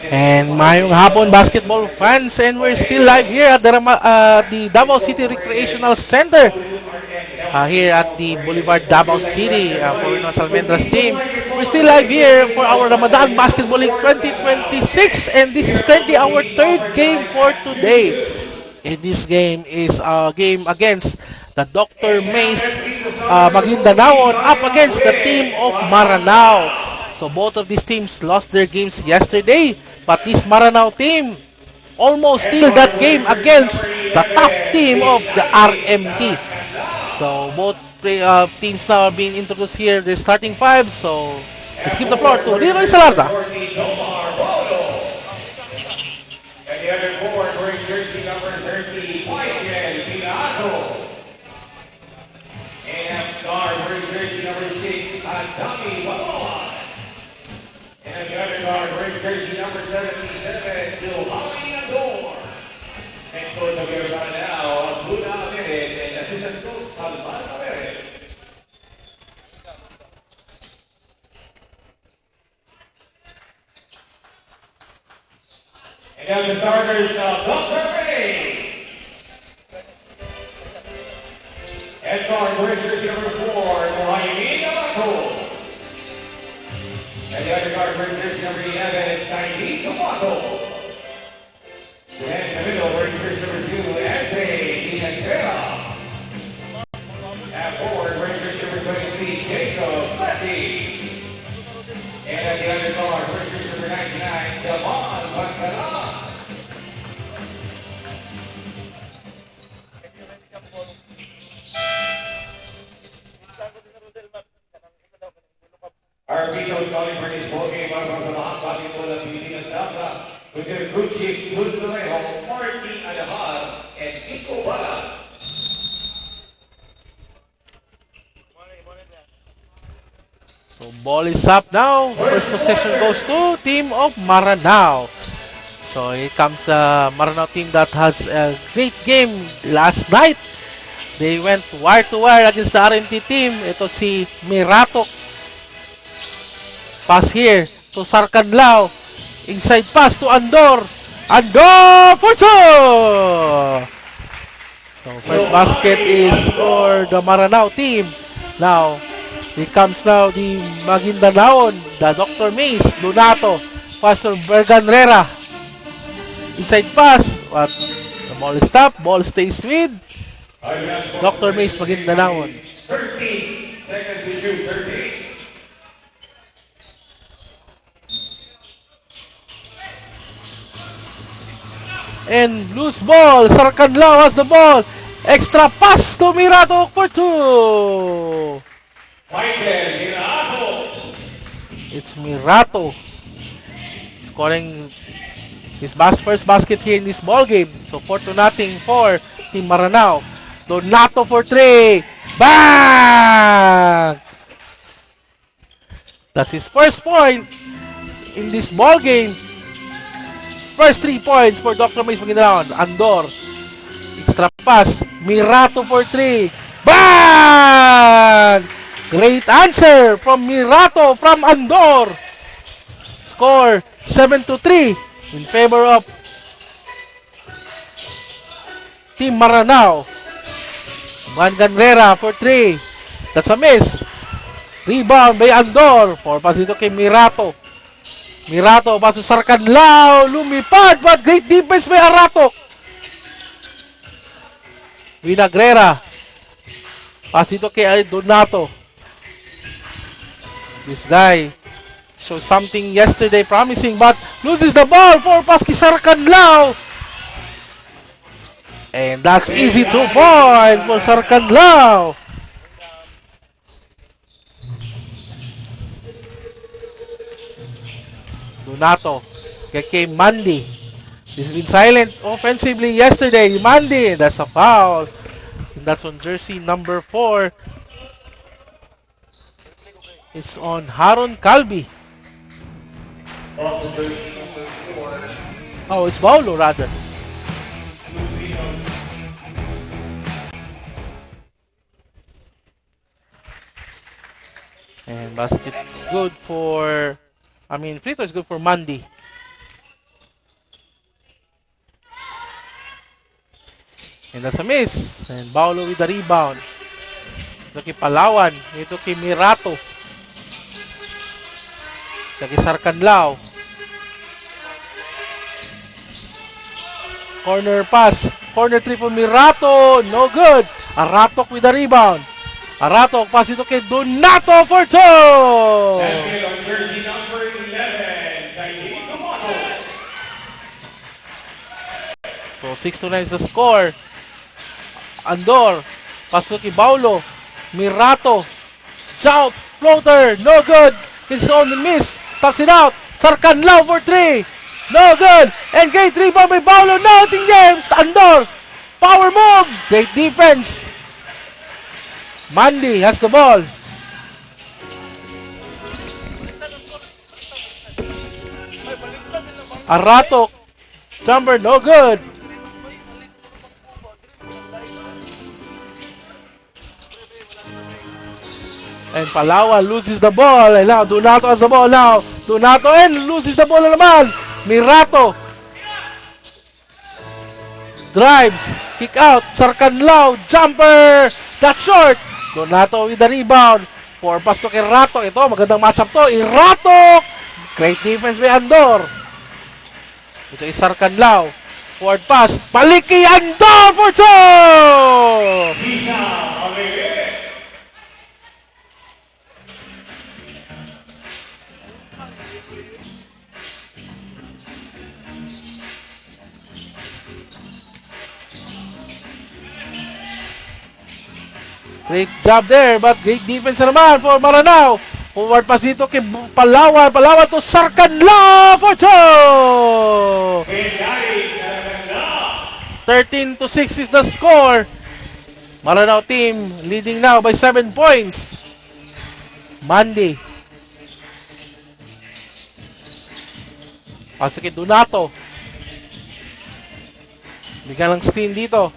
And mayong hapon basketball fans, and we're still live here at the Davao City Recreational Center here at the Boulevard Davao City for Reynosa Almendras team. We're still live here for our Ramadan Basketball League 2026, and this is currently our third game for today. And this game is a game against the Dr. Mace Maguindanaon up against the team of Maranao. So both of these teams lost their games yesterday, but this Maranao team almost steal that game against the top team of the RMT. So both teams now are being introduced here. They're starting five. So let's give the floor to Riroy Salarda. And the other forward wearing jersey number 30, Michael Pinato. And guard wearing jersey number 6, Adami Walawan. And the other guard wearing jersey number 77, Giovanni Ador. And coach of your now, Luna Merit, and assistant coach, Salvador Merit. And now the starters of Dr. May. And guard wearing jersey number 4, Mohamed Amato. And the other guard wearing jersey number 11, Saidi Tomato. And the middle wearing jersey number 2, Eze Dinagera. And forward wearing jersey number 23, Jacob Lefty. And at the other guard wearing jersey number 99, Jamal Pantala. Our people calling for this ball game para sa lahat basketball ng Pilipinas Dabra with their good chief, Jules Torrejo, Marty Alahar, and Isko Bala. So ball is up now. First possession goes to team of Maranao. So here comes the Maranao team that has a great game last night. They went wire to wire against the RMT team. Ito si Mirato. Pass here to Sarkanlao. Inside pass to Andor. Andor for two! So first basket is for the Maranao team. Now, here comes now the Maguindanaon, the Dr. Mace, Donato, Pastor Berganrera. Inside pass, but the ball is stopped. Ball stays with Dr. Mace, Maguindanaon. 30 seconds to shoot, 30. And loose ball. Sarkanlao has the ball. Extra pass to Mirato for two. Michael Pinato. It's Mirato scoring his first basket here in this ball game. So 4-0 for Team Maranao. Donato for three. Bang! That's his first point in this ball game. First 3 points for Dr. Mace Maguindanaon. Andor. Extra pass. Mirato for 3. Bang! Great answer from Mirato from Andor. Score 7-3 in favor of Team Maranao. Juan Ganrera for 3. That's a miss. Rebound by Andor. For pass dito kay Mirato. Mirato, paso Sarkanlao, lumipad, but great defense by Aratok. Vinagrera. Pass dito kay Donato. This guy showed something yesterday promising, but loses the ball for pass kay Sarkanlao. And that's easy 2 points for Sarkanlao. Donato. Kay Mandy. He's been silent offensively yesterday. Mandy. That's a foul. And that's on jersey number 4. It's on Haron Calvi. Oh, it's Paulo rather. And basket's good for, free throw is good for Mandy. And that's a miss. And Paulo with the rebound. Ito kay Palawan. Ito kay Mirato. Ito kay Sarkanlao. Corner pass. Corner three for Mirato. No good. Aratok with the rebound. Aratok. Pass ito kay Donato for two. That's it on jersey number 11. Taiki Donato. So 6-9 is the score. Andor. Pass to kay Paulo. Mirato. Jump. Floater. No good. It's on the miss. Taps it out. Sarkanlao for three. No good. And great rebound by Paulo. Nothing James. Andor. Power move. Great defense. Mandy has the ball. Aratok. Jumper. No good. And Palawan loses the ball. And now Donato has the ball now. Donato and loses the ball na naman. Mirato. Drives. Kick out. Sarkanlao. Jumper. That's short. Donato with the rebound. For pass to kay Rato. Ito, magandang matchup to. Irato. Great defense by Andor. Ito ay Sarkanlao. Forward pass. Balik kay Andor for two. Great job there, but great defense naman for Maranao. Forward pass dito kay Palawan. Palawan to Sarkanlao for two. 13-6 is the score. Maranao team leading now by 7 points. Mandy. Pass kay Donato. Bigyan ng screen dito.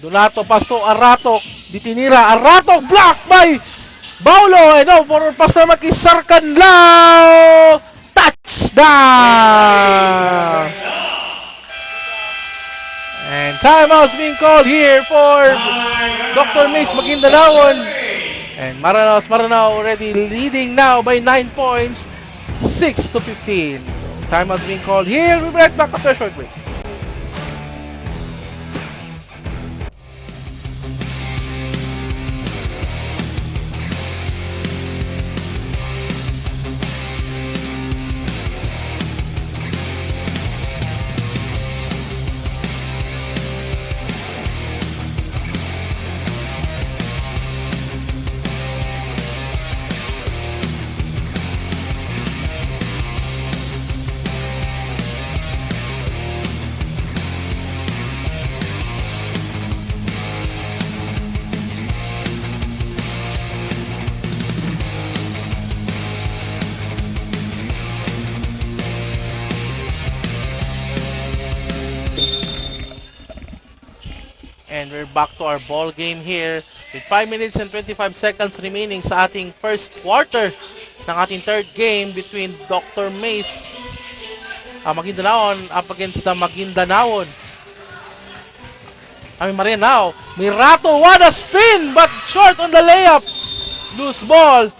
Donato, pass to Aratok. Ditinira. Aratok, block by Paulo. And no, forward pass naman kay Sarkanlao. Touchdown! And timeout's being called here for Dr. Mace Maguindanaon. And Maranao already leading now by 9 points. 6-15. Timeout's being called here. We'll be right back after a short break. And we're back to our ball game here with 5 minutes and 25 seconds remaining sa ating first quarter ng ating third game between Dr. Mace Maguindanaon up against the Maguindanaon. Maranao. Mirato, what a spin but short on the layup. Loose ball.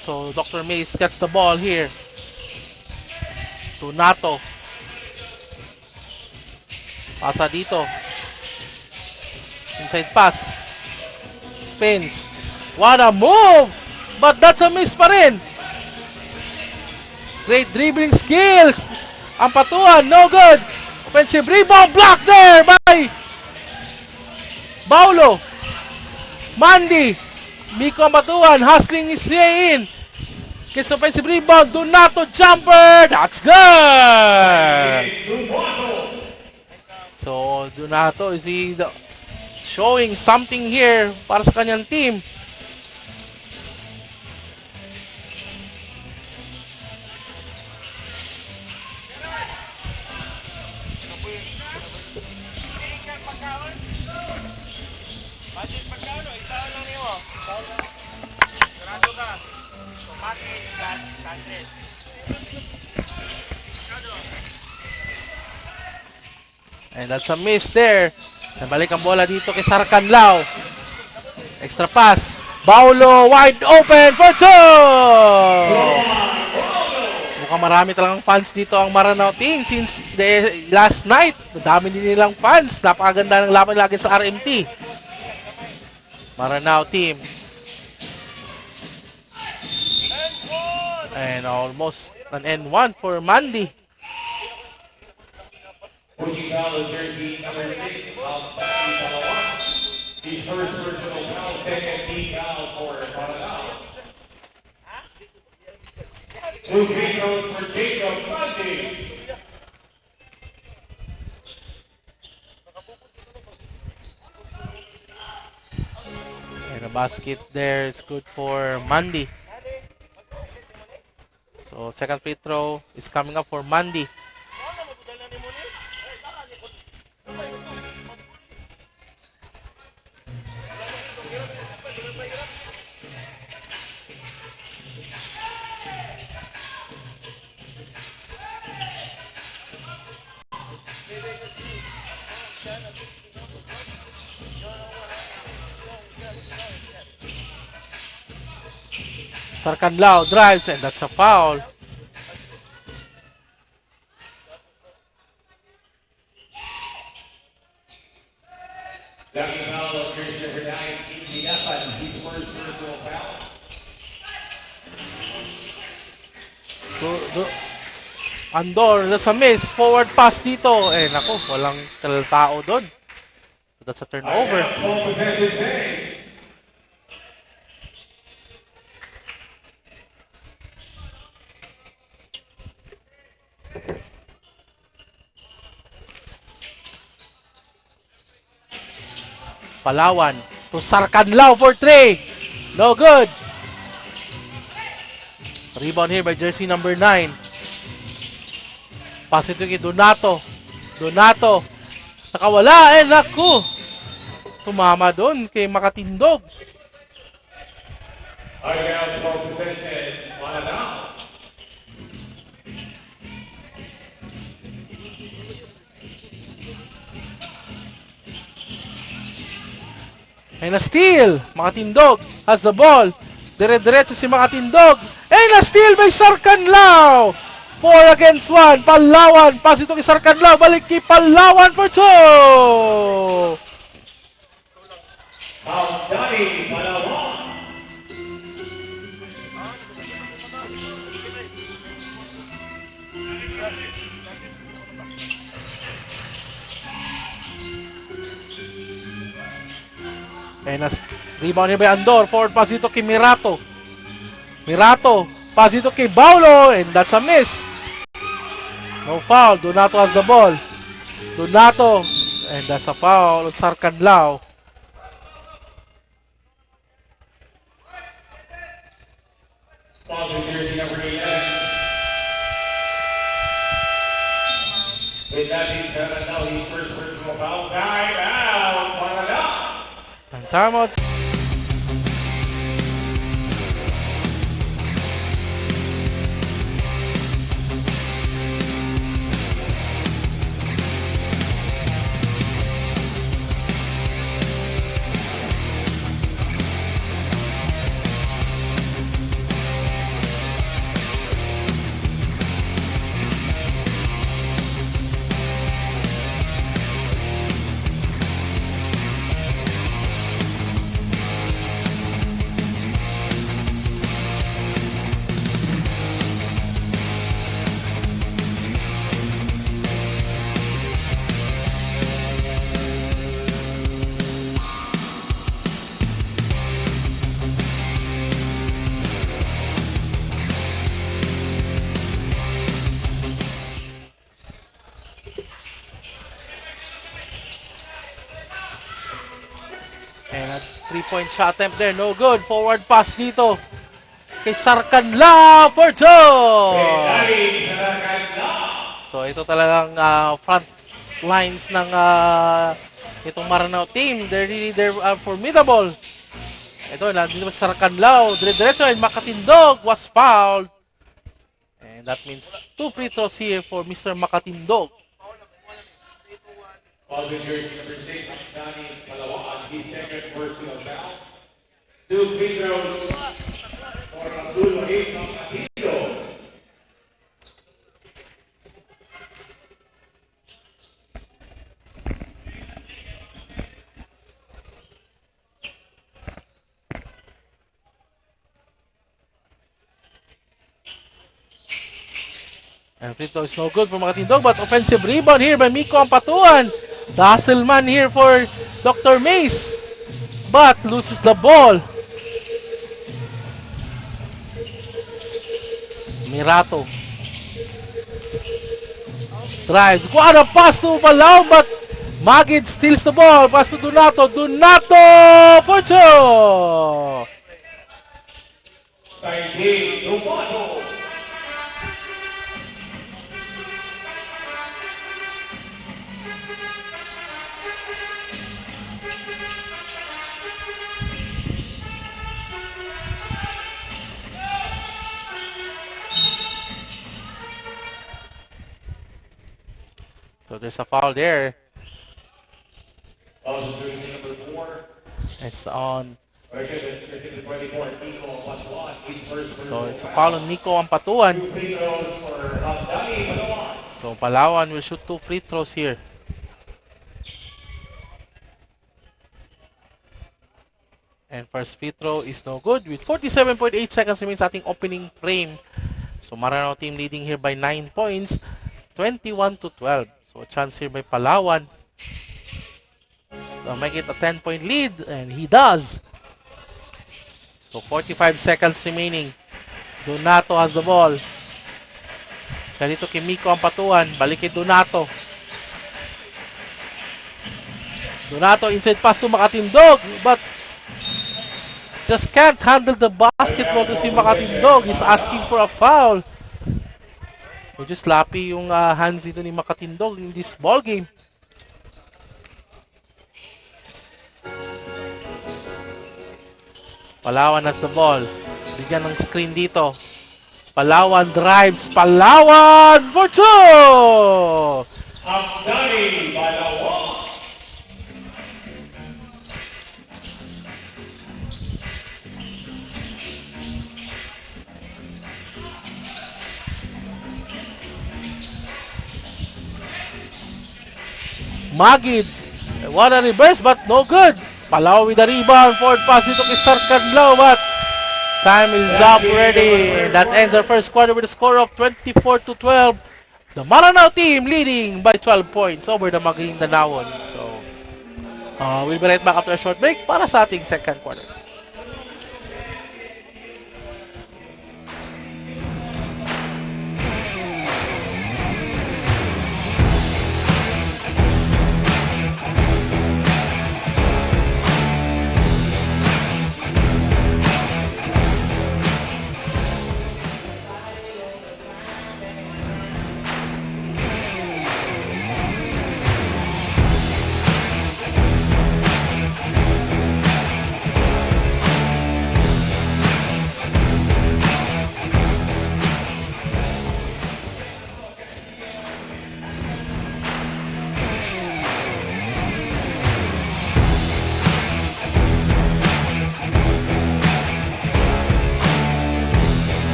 So Dr. Mace gets the ball here. Donato. Pasa dito. Inside pass. Spins. What a move! But that's a miss pa rin. Great dribbling skills. Ang patuan, no good. Offensive rebound block there by Paulo. Mandy. Miko Matuan, hustling his way in. Gets offensive rebound. Donato jumper. That's good. So, Donato is showing something here para sa kanyang team. And that's a miss there. Nabalik ang bola dito kay Sarkanlao. Extra pass. Baulo wide open for two! Mukhang marami talagang fans dito ang Maranao team since the last night. Dami din nilang fans. Napakaganda ng laban lagi sa RMT. Maranao team. And almost an N1 for Mandy. Pushing foul is jersey number 6 of Palawan. His first personal foul, second team foul for Maranao. Two free throws for Jacob Mandy. And a basket there is good for Mandy. So second free throw is coming up for Mandy. Sarkanlao drives and that's a foul. Second foul of jersey number 9, Indy Napan. His first personal foul. Andor, that's a miss. Forward pass dito. Eh, naku, walang tao doon. So that's a turnover. Full possession day. Palawan to Sarkanlao for 3. No good. Rebound here by jersey number 9. Pass ito kay Donato. Donato. Nakawala. Eh, naku. Tumama doon kay Makatindog. Again, full possession. Maranao. And a steal. Makatindog has the ball. Dire-diretso si Makatindog. And a steal by Sarkanlao. 4 against 1. Palawan. Pass ito kay Sarkanlao. Balik kay Palawan for 2. Dani Palawan. And a rebound here by Andor. Forward pass dito kay Mirato. Mirato. Pass dito kay Baulo. And that's a miss. No foul. Donato has the ball. Donato. And that's a foul on Sarkanlao. Foul to jersey number 11. With that being said, now his first personal foul. Time out. Maranao. And timeouts. And a 3-point shot attempt there. No good. Forward pass dito kay Sarkanlao for 2. Dani Sarkanlao. So ito talagang front lines ng itong Maranao team. They're formidable. Ito na, dito sa Sarkanlao. Dire-diretso and Makatindog was fouled. And that means 2 free throws here for Mr. Makatindog. Foul in jersey number 6, Danny Palawan, his second personal foul. 2 free throws for Abdul Wahid Makatindog. And free throw is no good for Makatindog, but offensive rebound here by Miko Ampatuan. The hustle man here for Dr. Mace, but loses the ball. Mirato drives. What a pass to Balao, but Magid steals the ball. Pass to Donato. Donato for 2. Saidi Donato. So there's a foul there. Foul in jersey number 4. It's on. Jersey 24, Nico Palawan, his first So personal it's a foul. foul on Nico Ampatuan. 2 free throws for Danny Palawan. So Palawan will shoot 2 free throws here. And first free throw is no good with 47.8 seconds remains sa ating opening frame. So Maranao team leading here by 9 points, 21-12. So a chance here by Palawan. So make it a 10-point lead, and he does. So 45 seconds remaining. Donato has the ball. Kaya dito kay Miko Ampatuan. Balik kay Donato. Donato inside pass to Makatindog, but just can't handle the basketball to si Makatindog. He's asking for a foul. Medyo sloppy yung hands dito ni Makatindog in this ball game. Palawan has the ball. Bigyan ng screen dito. Palawan drives. Palawan for 2! Danny Palawan. Magid. What a reverse, but no good. Palawan with the rebound. Forward pass dito kay Sarkanlao, but time is up already. That ends our first quarter with a score of 24-12. The Maranao team leading by 12 points over the Maguindanao. So, we'll be right back after a short break para sa ating second quarter.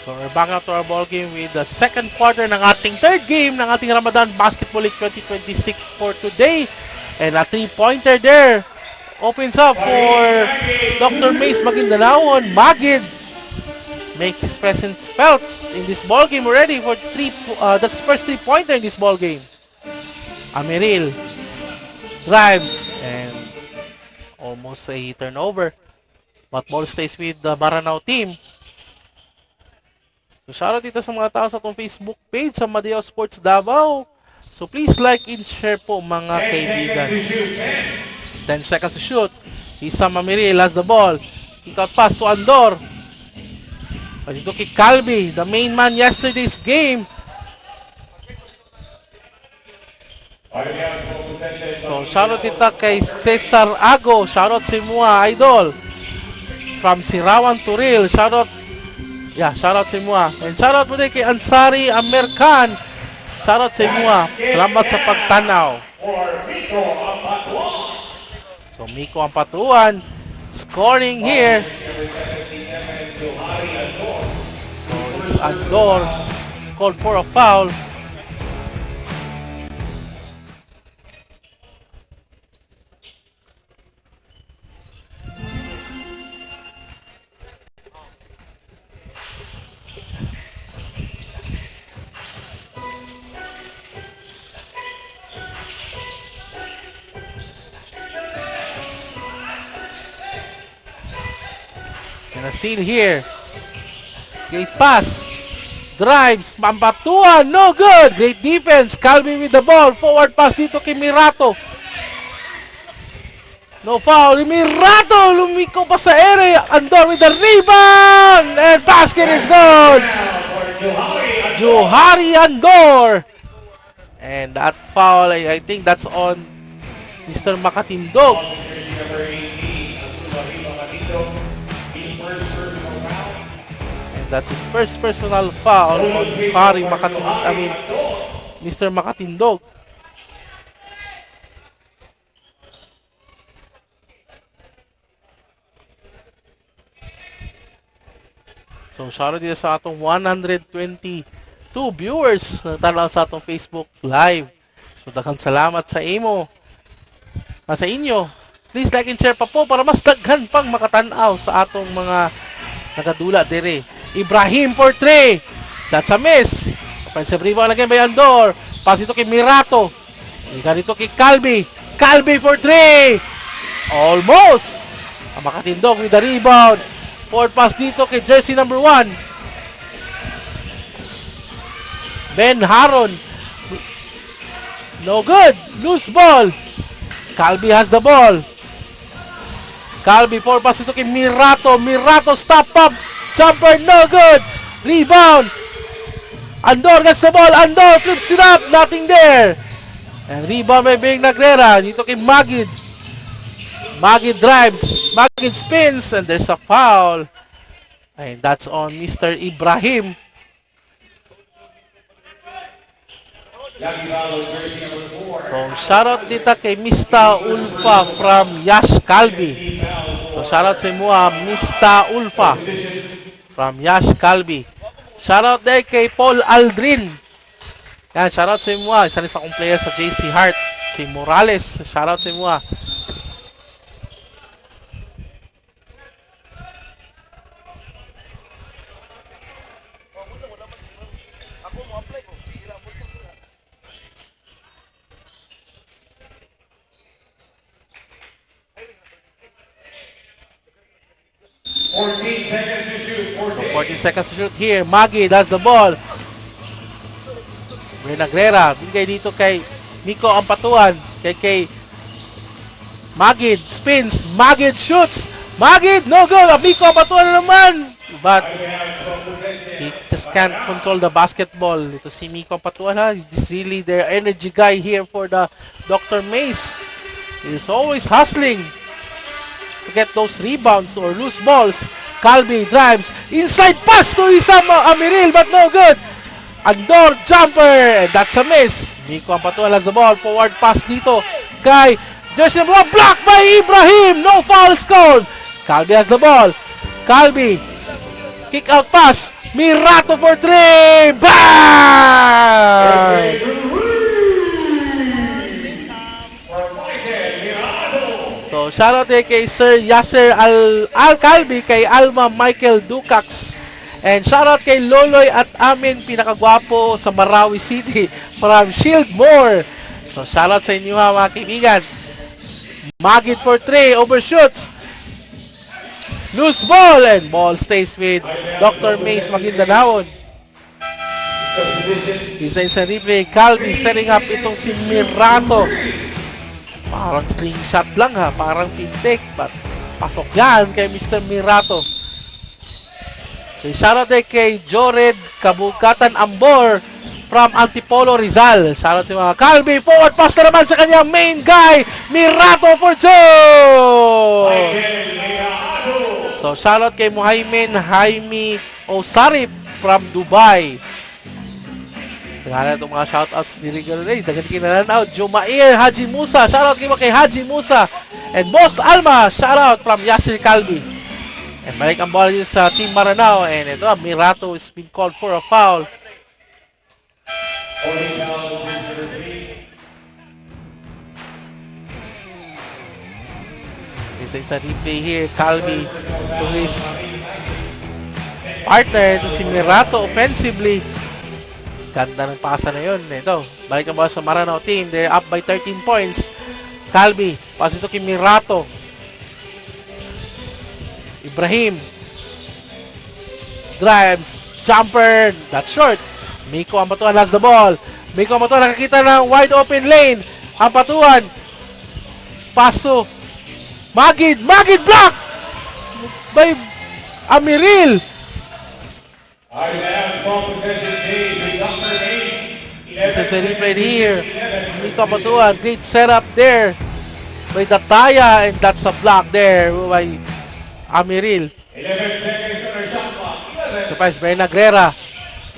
So we're back out to our ball game with the second quarter ng ating third game ng ating Ramadan Basketball League 2026 for today. And a 3-pointer there opens up for Dr. Mace Maguindanao. Magid make his presence felt in this ball game already for that's first 3-pointer in this ball game. Amiril drives and almost a turnover, but ball stays with the Maranao team. So shoutout dito sa mga tao sa itong Facebook page sa Madeo Sports Davao. So please like and share po mga kaibigan. 10 seconds to shoot. Isam Amiril has the ball. Kick out pass to Andor. But ito kay Calvi, the main man yesterday's game. So shoutout dito kay Cesar Ago. Shoutout si Mua Idol. From Sirawan Turil. Shoutout si Mua. And shoutout mo din kay Ansari American. Shoutout si Mua. Salamat sa pagtanaw. So Miko Ampatuan scoring here. So it's Andor. It's called for a foul. And a steal here. Great pass. Drives. Mampatuan. No good. Great defense. Calvi with the ball. Forward pass dito kay Mirato. No foul. Mirato. Lumiko pa sa area. Andor with the rebound. And basket is good. Johari Andor. And that foul, I think that's on Mr. Makatindog. That's his first personal foul on Mr. Makatindog. So, shoutout dito sa atong 122 viewers na tanaw sa atong Facebook Live. So, daghang salamat sa imo. Sa inyo. Please like and share pa po para mas daghan pang makatanaw sa atong mga nakadula dire. Ibrahim for 3. That's a miss. Offensive rebound again by Andor. Pass ito kay Mirato. Ika dito kay Calvi. Calvi for 3. Almost. Ang Makatindog with the rebound. Forward pass dito kay jersey number 1. Ben Haron. No good. Loose ball. Calvi has the ball. Calvi forward pass ito kay Mirato. Mirato stop up. Jumper, no good. Rebound. Andor gets the ball. Andor flips it up. Nothing there. And rebound by Bing Nagrera. Dito kay Magid. Magid drives. Magid spins. And there's a foul. And that's on Mr. Ibrahim. So, shoutout dito kay Mista Ulfa from Yash Calvi. So, shoutout sa mga Mista Ulfa from Yash Calvi. Shoutout din kay Paul Aldrin. Yan, shoutout sa mga. Isa rin sa akong player sa JC Hart. Si Morales. Shoutout sa mga. So 14 seconds to shoot here. Magi does the ball. Renagrera. Bigay dito kay Miko Ampatuan. Kay Magid spins. Magid shoots. Magid no goal. Miko Ampatuan na naman. But he just can't control the basketball. Ito si Miko Ampatuan ha. He's really their energy guy here for the Dr. Mace. He's always hustling to get those rebounds or loose balls. Calvi drives. Inside pass to Isam Amiril but no good. Andor jumper. And that's a miss. Miko Ampatuan has the ball. Forward pass dito kay jersey number 1. Blocked by Ibrahim. No foul scored. Calvi has the ball. Calvi. Kick out pass. Mirato for 3. Bang! So, shoutout kay Sir Yasser Al Calvi, kay Alma Michael Ducax, And shoutout kay Loloy at Amin, pinakagwapo sa Marawi City from Shieldmore. So shoutout sa inyo ha mga kaibigan. Magid for 3, overshoots. Loose ball and ball stays with Dr. Mace Maguindanaon. Isa sa replay, Calvi setting up itong si Mirato. Parang slingshot lang ha, parang pintek, but pasok yan kay Mr. Mirato. So shoutout din kay Jored Kabugatan Ambor from Antipolo Rizal. Shoutout si mga Calvi, forward pass na naman sa kanyang main guy, Mirato for 2! So shoutout kay Muhaymin Jaime Osarip from Dubai. Nagana itong mga shoutouts ni Rigor Ray. Dagan kinananaw. Jumair Haji Musa. Shoutout kay Haji Musa. And Boss Alma. Shoutout from Yasir Calvi. And balik ang ball dito sa Team Maranao. And ito, Mirato is been called for a foul. Isa replay here. Calvi to his partner. Ito si Mirato offensively. Ganda ng pasa na yun. Ito, balik ang ball sa Maranao team. They're up by 13 points. Calvi, pass ito kay Mirato. Ibrahim. Drives. Jumper. That's short. Miko Ampatuan has the ball. Miko Ampatuan nakakita ng wide open lane. Ampatuan. Pass to Magid. Magid block! By Amiril. This is a replay here. Miko Ampatuan. Great setup there by Dataya, and that's a block there by Amiril. Surprise, Bernagrera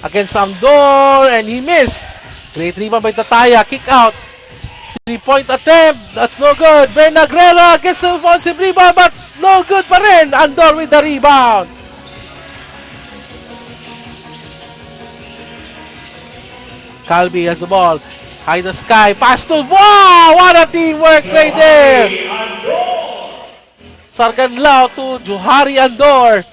against Amdor, and he missed. Great rebound by Dataya. Kick out. 3-point attempt. That's no good. Bernagrera gets the offensive rebound, but no good pa rin. Andor with the rebound. Calvi has the ball. High the sky. Pass to... Wow! What a teamwork right there! Sarganlao to Johari Andor.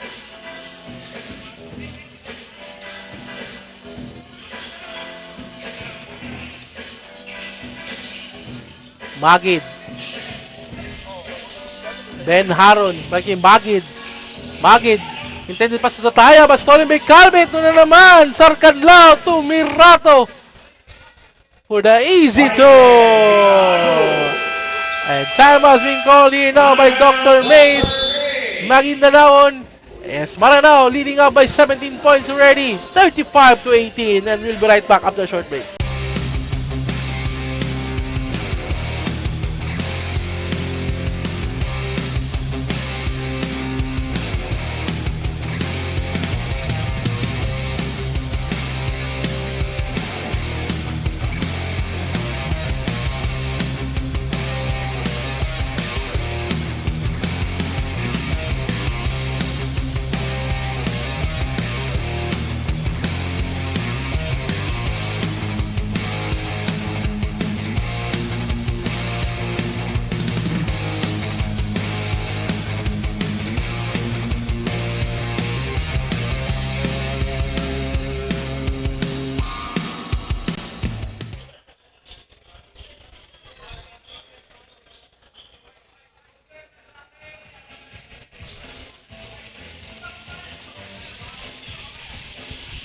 Magid. Ben Haron. Bagi Magid. Magid. Intended pass to Dataya, but stolen by Calvi. Ito na naman. Sarganlao to Mirato for the easy two. And time has been called here now by Dr. Mace Maguindanaon. Yes, Maranao leading up by 17 points already. 35-18. And we'll be right back after a short break.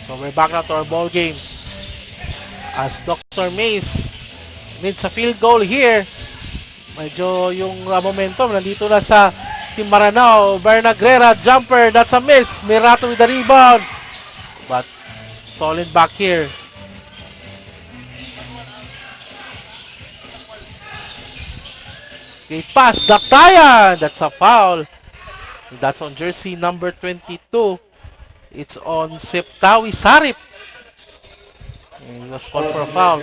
So we're back now to our ball game. As Dr. Mace needs a field goal here. Medyo yung momentum nandito na sa Team Maranao. Bernagrera jumper, that's a miss. Mirato with the rebound, but stolen back here. Okay, pass, Daktayan. That's a foul. That's on jersey number 22. It's on Septawi Sarip. And he was called for a foul.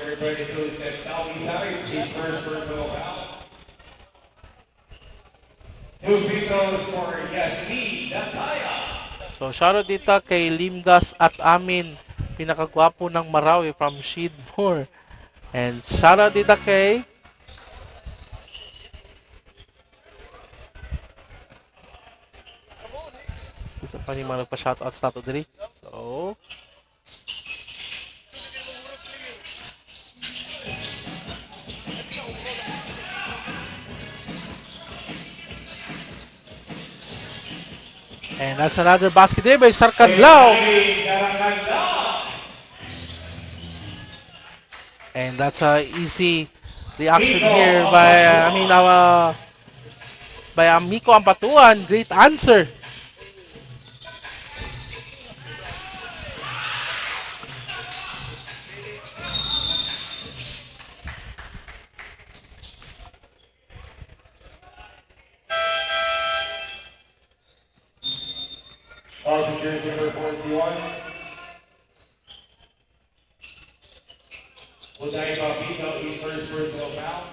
So, shoutout dito kay Limgas at Amin, pinakagwapo ng Marawi from Shieldmore. And shoutout dito kay isa pa ni mga nagpa-shoutouts na to diri. So, and that's another basket there by Sarkanlao. And that's a easy reaction here by Miko Ampatuan. Great answer. Also jersey number 41. Odaiba pick up his first personal foul.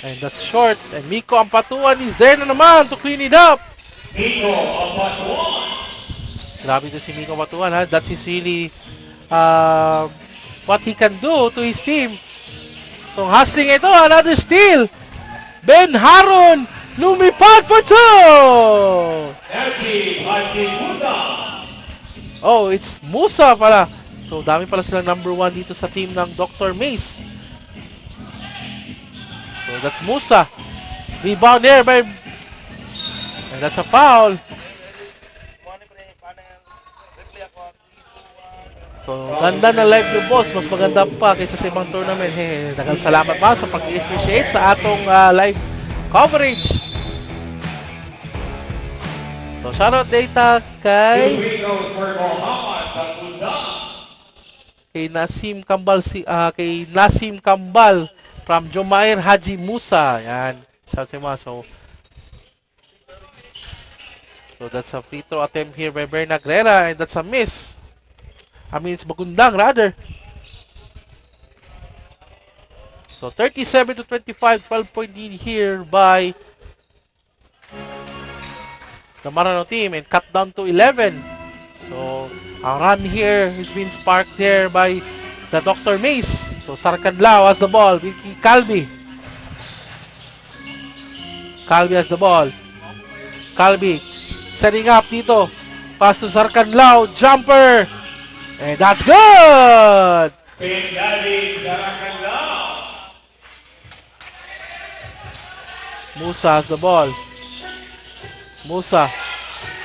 And that's short. And Miko Ampatuan is there na naman to clean it up. Miko Ampatuan. Grabe to si Miko Ampatuan, ha. That's his really what he can do to his team. So hustling ito, another steal. Ben Haron lumipad for two. Oh, it's Musa pala. So dami pala silang number 1 dito sa team ng Dr. Mace. So that's Musa. Rebound there by, and that's a foul. So, ganda na live yung boss. Mas maganda pa kaysa sa ibang tournament. Daghang salamat pa sa pag-appreciate sa atong live coverage. So, shoutout data kay Nasim Kambal, kay Nasim Kambal from Jomair Haji Musa. Yan. So, that's a free throw attempt here by Berna Guerrera, and that's a miss. I mean, it's magundang rather. So 37 to 25, 12-point lead here by the Marano team, and cut down to 11. So a run here is being sparked there by the Dr. Mace. So Sarkanlao has the ball. Vicky Calvi. Calvi has the ball. Calvi setting up dito. Pass to Sarkanlao. Jumper. And that's good! Musa has the ball. Musa.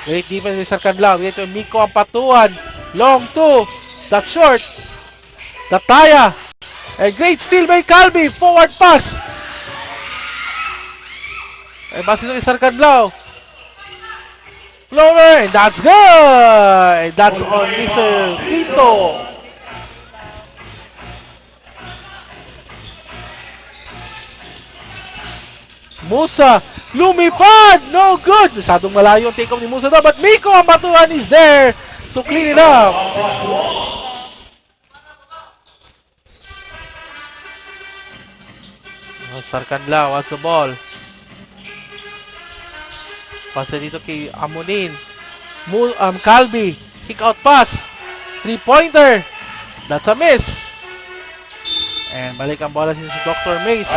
Great defense ni Sarkanlao. Dito Miko Ampatuan. Long two. That's short. Dataya. A great steal by Calvi. Forward pass. And pass ito ni Sarkanlao. Floater, and that's good! That's on Mr. Quito. Musa, lumipad! No good! Masyadong malayo ang take-off ni Musa daw, but Miko Ampatuan is there to clean it up. Sarkanlao has the ball. Pasa dito kay Amunin. Calvi. Kick out pass. 3-pointer. That's a miss. And balik ang bola si Dr. Mace.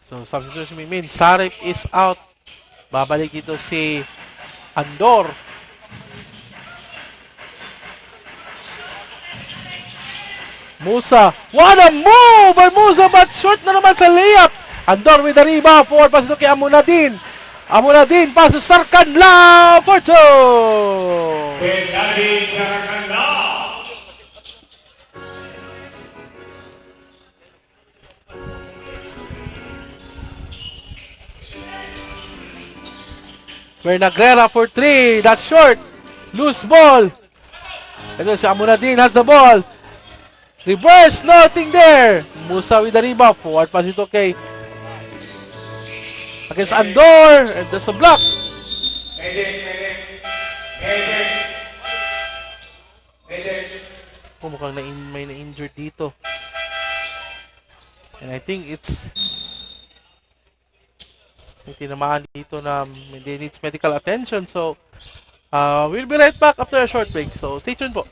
So substitution means Sarip is out. Babalik dito si Andor. Musa. What a move by Musa, but short na naman sa layup. Andor with the rebound. Forward pass ito kay Amunadin. Amunadin pass to Sarkanlao for two. Berna Guerrera for three. That's short. Loose ball. Ito si Amunadin has the ball. Reverse, nothing there. Musa with the rebound. Forward pass ito kay against Andor. And there's a block. Oh, mukhang may na-injured dito. And I think it's may tinamaan dito na they needs medical attention. So, We'll be right back after a short break. So, stay tuned po.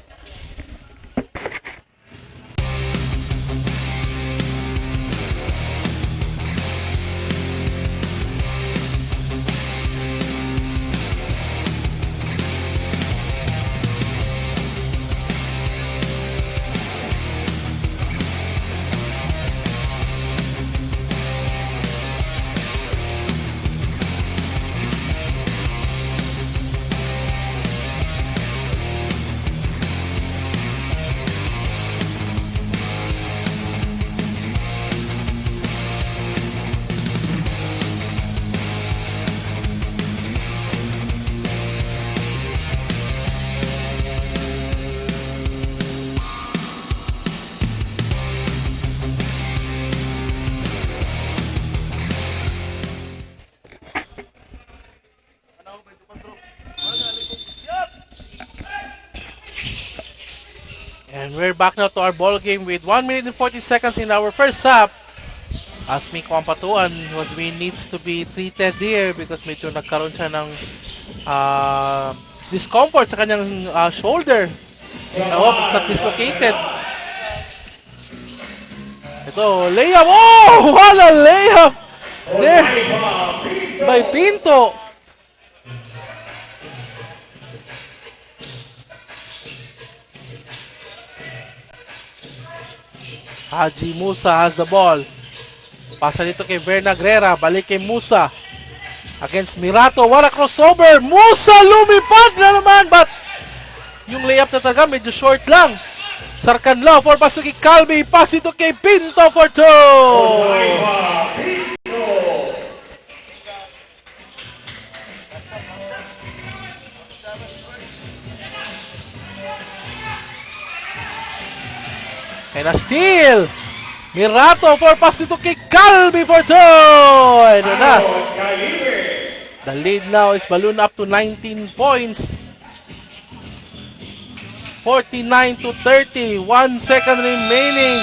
And we're back now to our ball game with 1 minute and 40 seconds in our first half. As Miko Ampatuan needs to be treated here because medyo nagkaroon siya ng discomfort sa kanyang shoulder. It's not dislocated. Ito, layup! Oh! What a layup! There! By Pinto! Haji Musa has the ball. Pasa dito kay Verna Guerrera. Balik kay Musa. Against Mirato. What a crossover. Musa lumipad na naman. But yung layup na talaga medyo short lang. Sarkanlaw for pass kay Calvi. Pass dito kay Pinto for two. And a steal. Mirato for pass dito kay Calvi for two. Ito na. The lead now is balloon up to 19 points. 49 to 30. 1 second remaining.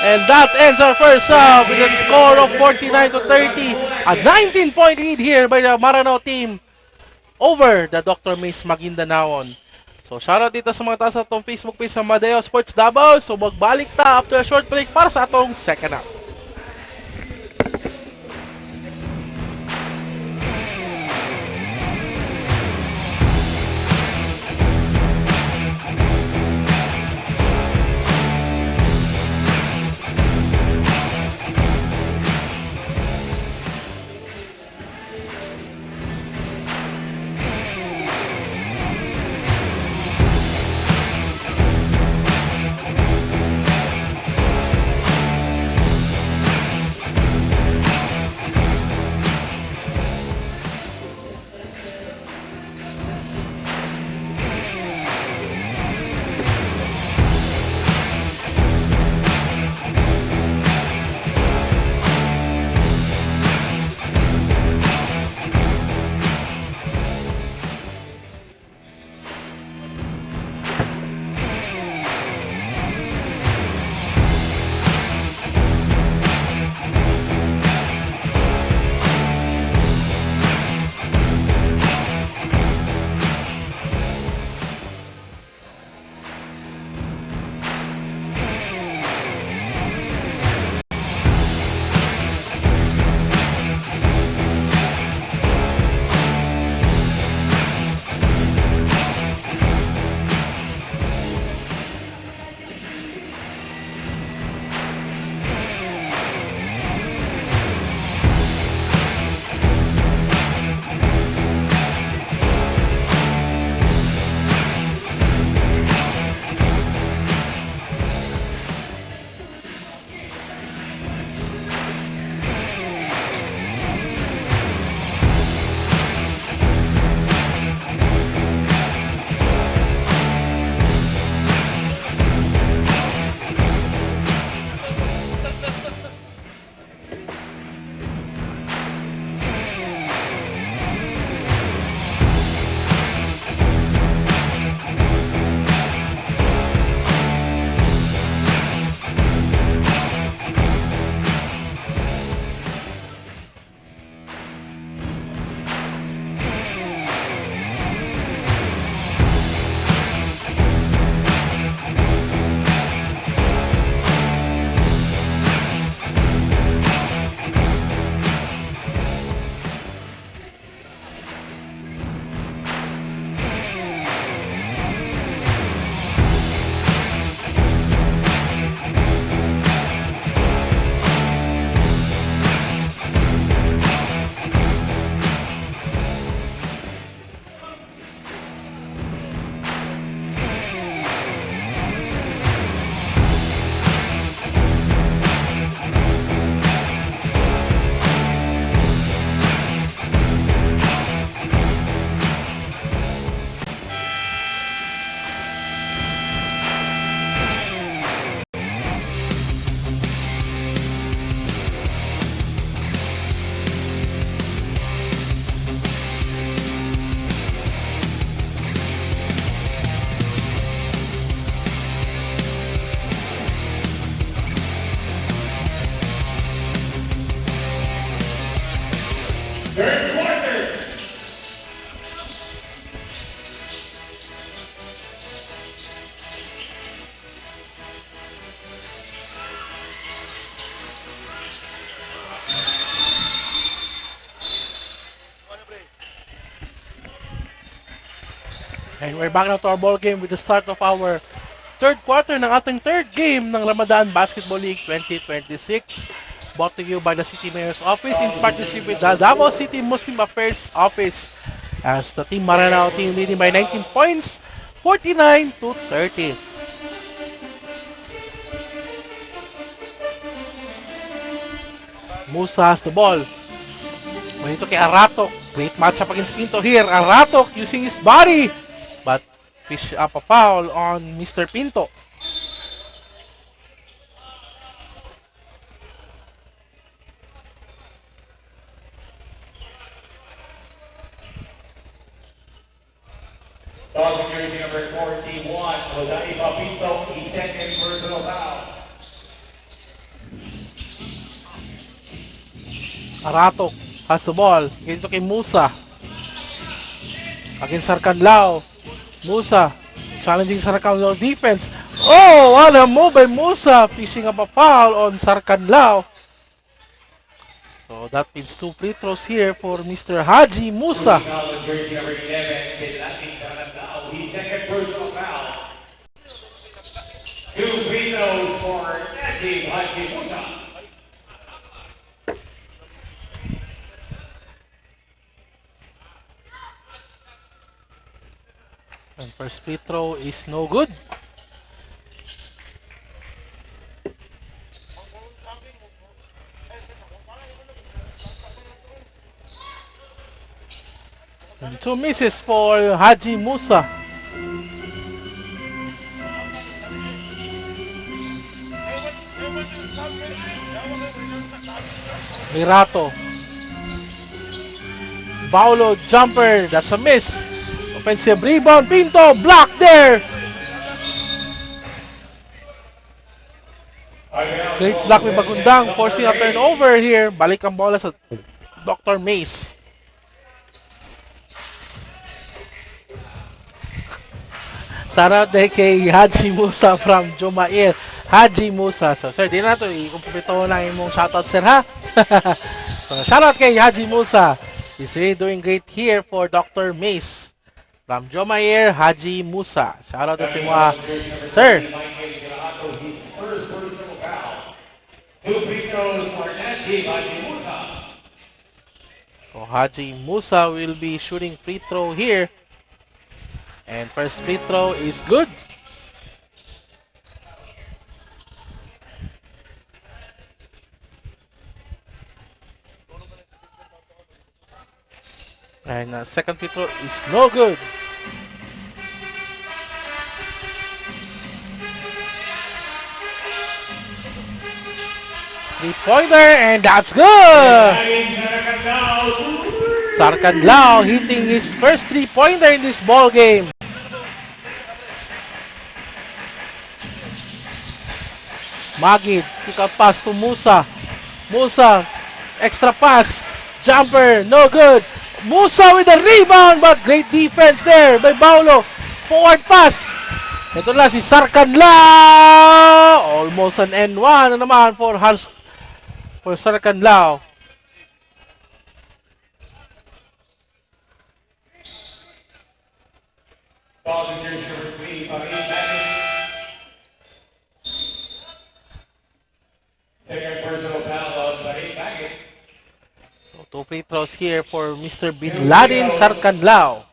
And that ends our first half with a score of 49 to 30. A 19-point lead here by the Maranao team over the Dr. Mace Maguindanaon. So, shoutout dito sa mga taas atong Facebook page sa Madeo Sports Davao. So, magbalik ta after a short break para sa atong second half. Third quarter. And we're back now to our ball game with the start of our third quarter ng ating third game ng Ramadan Basketball League 2026. Brought to you by the City Mayor's Office in partnership with the Davao City Muslim Affairs Office. As the Team Maranao team leading by 19 points, 49-30. Musa has the ball. Ito kay Aratok. Great matchup against Pinto here. Aratok using his body. But fish up a foul on Mr. Pinto. Causing jersey number 41, Rodaiva Pinto, his second personal foul. Aratok has the ball. Ito kay Musa. Against Sarkanlao. Musa challenging Sarkanlao defense. Oh, what a move by Musa. Fishing up a foul on Sarkanlao. So that means 2 free throws here for Mr. Haji Musa. Jersey number 11, Latin Sarkanlao, his second personal foul. 2 free throws for Najib Haji Musa. And first free throw is no good. And 2 misses for Haji Musa. Mirato. Paulo jumper. That's a miss. Offensive rebound. Pinto. Block there. Great block with Bagundang. Forcing a turnover here. Balik ang bola sa Dr. Mace. Sana kay Haji Musa from Jumair. Haji Musa. So, sir, di na ito. Ikumpleto lang yung mong shoutout, sir, ha? So, shoutout kay Haji Musa. He's really doing great here for Dr. Mace. From Jumair, Haji Musa. Shoutout to si mga, sir. So, Haji Musa will be shooting free throw here. And first free throw is good. And second free throw is no good. Three-pointer, and that's good! Sarkanlao hitting his first three-pointer in this ball game. Magid, pick up pass to Musa. Musa, extra pass. Jumper, no good. Musa with a rebound, but great defense there by Paulo. Forward pass. Ito na si Sarkanlao. Almost an N1 na naman for Sarkanlao. So 2 free throws here for Mr. Bin Laden Sarkanlao.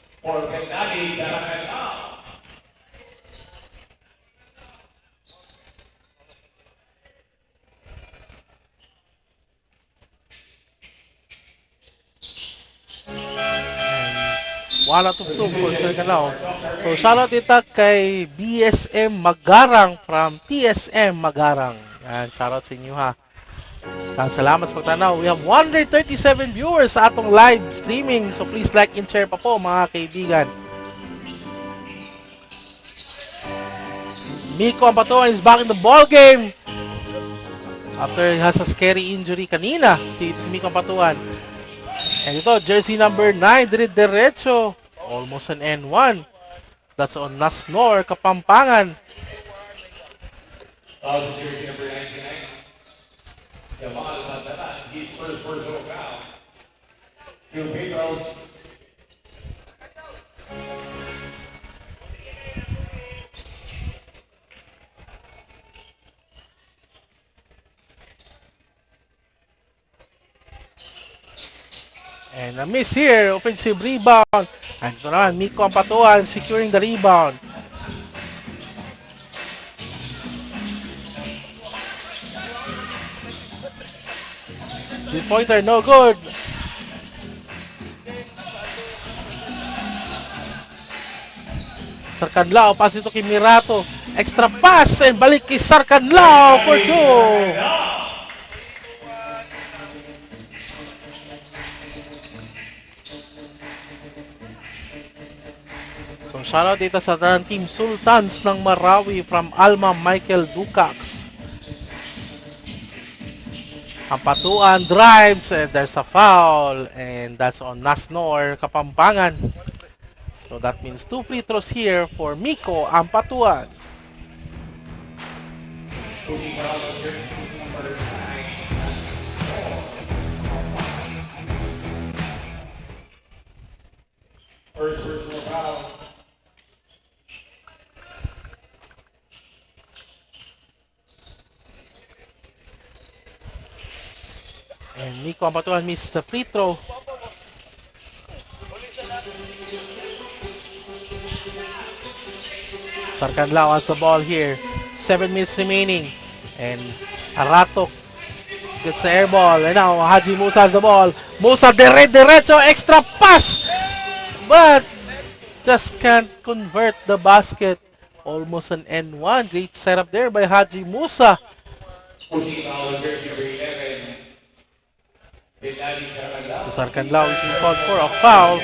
Wala tugtog po Sarkanlao. So shoutout ita kay BSM Magarang from TSM Magarang. Yan, shoutout sa inyo ha. Salamat sa pagtanaw. We have 137 viewers sa atong live streaming. So please like and share pa po mga kaibigan. Miko Ampatuan is back in the ball game. After he has a scary injury kanina, si Miko Ampatuan. And ito, jersey number 9, diretso. Almost an N1. That's on Nasnor, Kapampangan. Jersey number 99. Jamal Bandalan, his first personal foul. 2 free throws. And a miss here, offensive rebound. And ito naman, Miko Ampatuan securing the rebound. Three-pointer, no good. Sarkanlao, pass ito kay Mirato. Extra pass and balik kay Sarkanlao for 2. So shoutout dito sa Team Sultans ng Marawi from Alma Michael Ducax. Ampatuan drives and there's a foul and that's on Nasnor, Kapampangan. So that means 2 free throws here for Miko Ampatuan. First personal foul. And Miko Ampatuan missed the free throw. Sarkanlao has the ball here. 7 minutes remaining. And Aratok gets the air ball. And now Haji Musa has the ball. Musa derecho, extra pass! But just can't convert the basket. Almost an N1. Great setup there by Haji Musa. Pushing foul, jersey number 11. So Sarkanlao is called for a foul.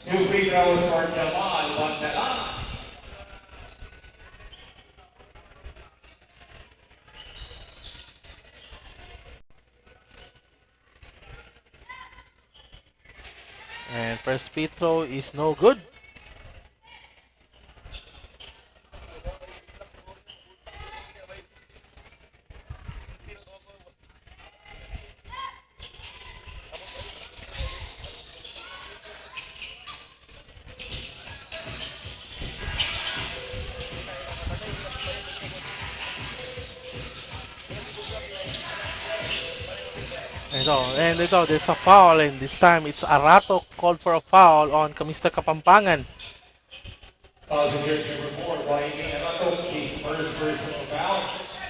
2 free throws for Jamal Bandalan. And first free throw is no good. And ito, there's a foul, and this time it's Arato called for a foul on Mr. Kapampangan. Jersey number 4, Raimi Arato, his first personal foul.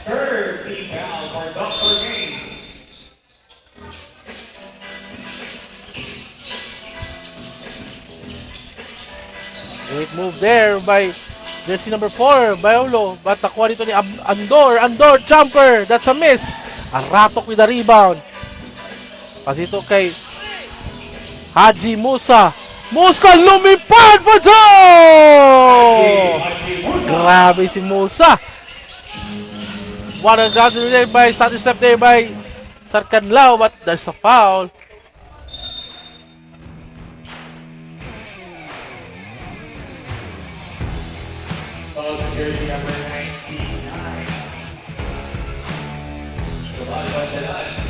First team foul for Dr. Gaines. Great move there by jersey number 4, Baolo. But nakuha dito ni Andor. Andor jumper. That's a miss. Aratok with the rebound. Kasi ito kay Haji Musa. Musa lumipad for 2! Grabe si Musa. What a grab there by starting step there by Sarkanlao, but there's a foul. Jersey number 99. Jamal Bandalan.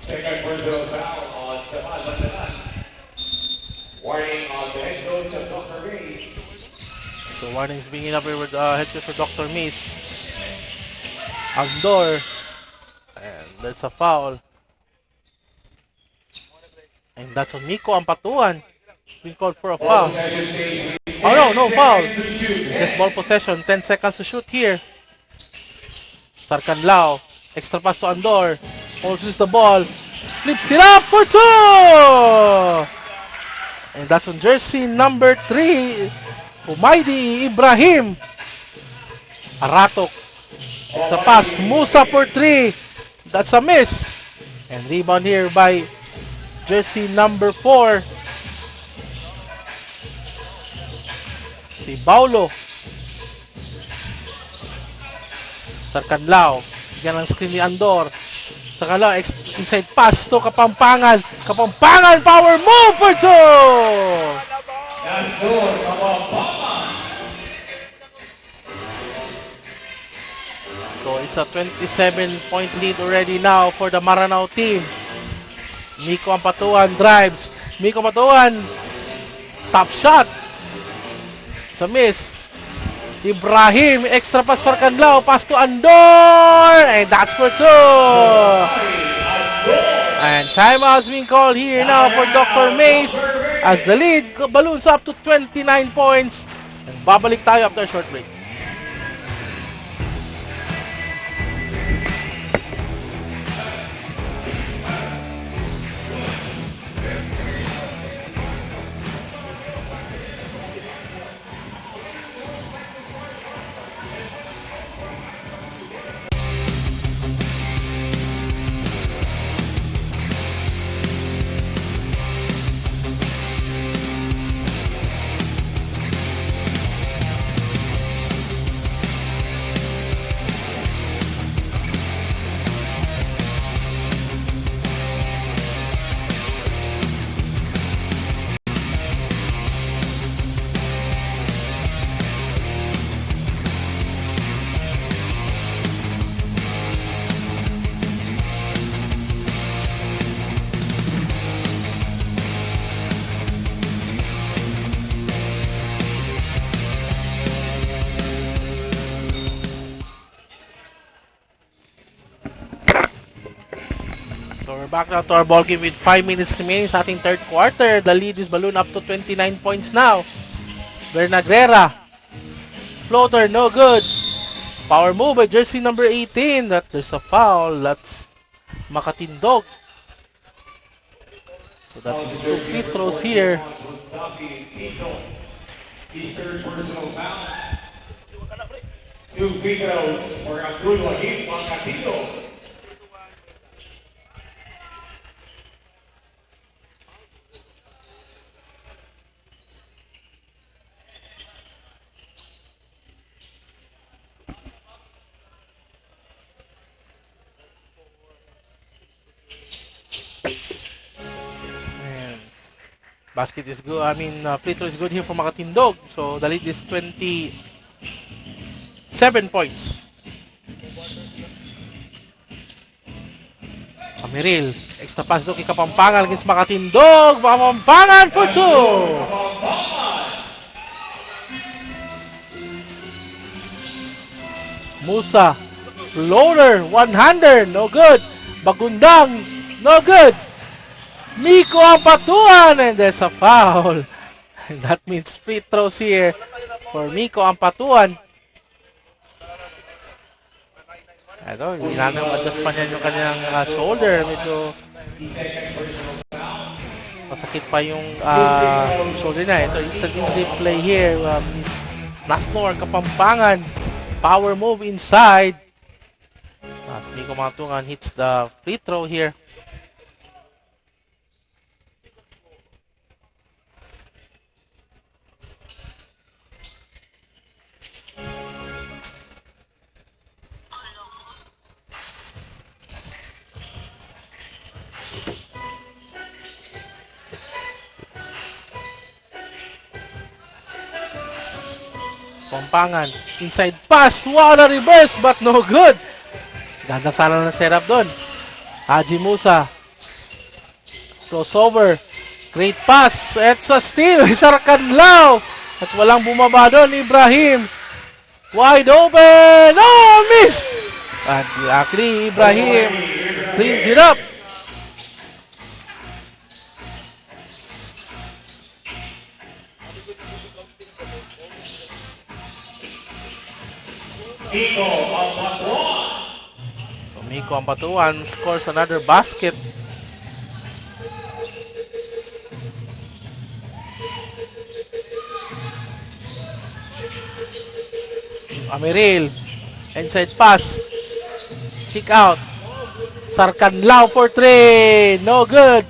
Second personal foul on Jamal Bandalan. Warning on the head coach of Dr. Mays. So warning is being up here with head coach for Dr. Mace. Andor. And that's a foul. And that's on Miko Ampatuan. Being called for a foul. Oh no, no foul. It's just ball possession. 10 seconds to shoot here. Sarkanlao. Extra pass to Andor. Holds the ball. Flips it up for 2! And that's on jersey number 3. Humaydi Ibrahim. Aratok. Extra pass. Musa for 3. That's a miss. And rebound here by jersey number 4. Si Paulo. Sarkanlao. Bigyan ng screen ni Andor. Sarkanlao, inside pass to Kapampangan. Kapampangan, power move for two! That's good. Kapampangan. So it's a 27-point lead already now for the Maranao team. Miko Ampatuan drives. Miko Ampatuan. Top shot. Sa miss. Ibrahim. Extra pass for Canlao. Pass to Andor. And that's for two. And timeout's being called here now for Dr. Mace as the lead balloons up to 29 points. And babalik tayo after a short break. So we're back now to our ball game with 5 minutes remaining sa ating third quarter. The lead is balloon up to 29 points now. Bernagrera. Floater, no good. Power move by jersey number 18. There's a foul. That's Makatindog. So that is 2 free throws here. Two free throws for Abdul Wahid Makatindog. Basket is good. Free throw is good here for Makatindog. So the lead is 27 points. Amiril. Extra pass doon kay Kapampangan against Makatindog. Kapampangan for two. Musa. Floater. One-hander. No good. Bagundang. No good. Miko Ampatuan, and there's a foul. And that means free throws here for Miko Ampatuan. Adjust pa niya yung kanyang shoulder. Medyo masakit pa yung shoulder na. Ito, instant injury play here. Nasnor, Kapampangan. Power move inside. As Miko Ampatuan hits the free throw here. Pampangan, inside pass, what a reverse, but no good. Ganda sana ng setup doon. Haji Musa, crossover, great pass, it's a steal, Sarkanlao, at walang bumaba doon, Ibrahim, wide open, oh, miss, and actually, Ibrahim cleans it up. So Miko Ampatuan scores another basket. Amiril, inside pass, kick out. Sarkanlao for three, no good.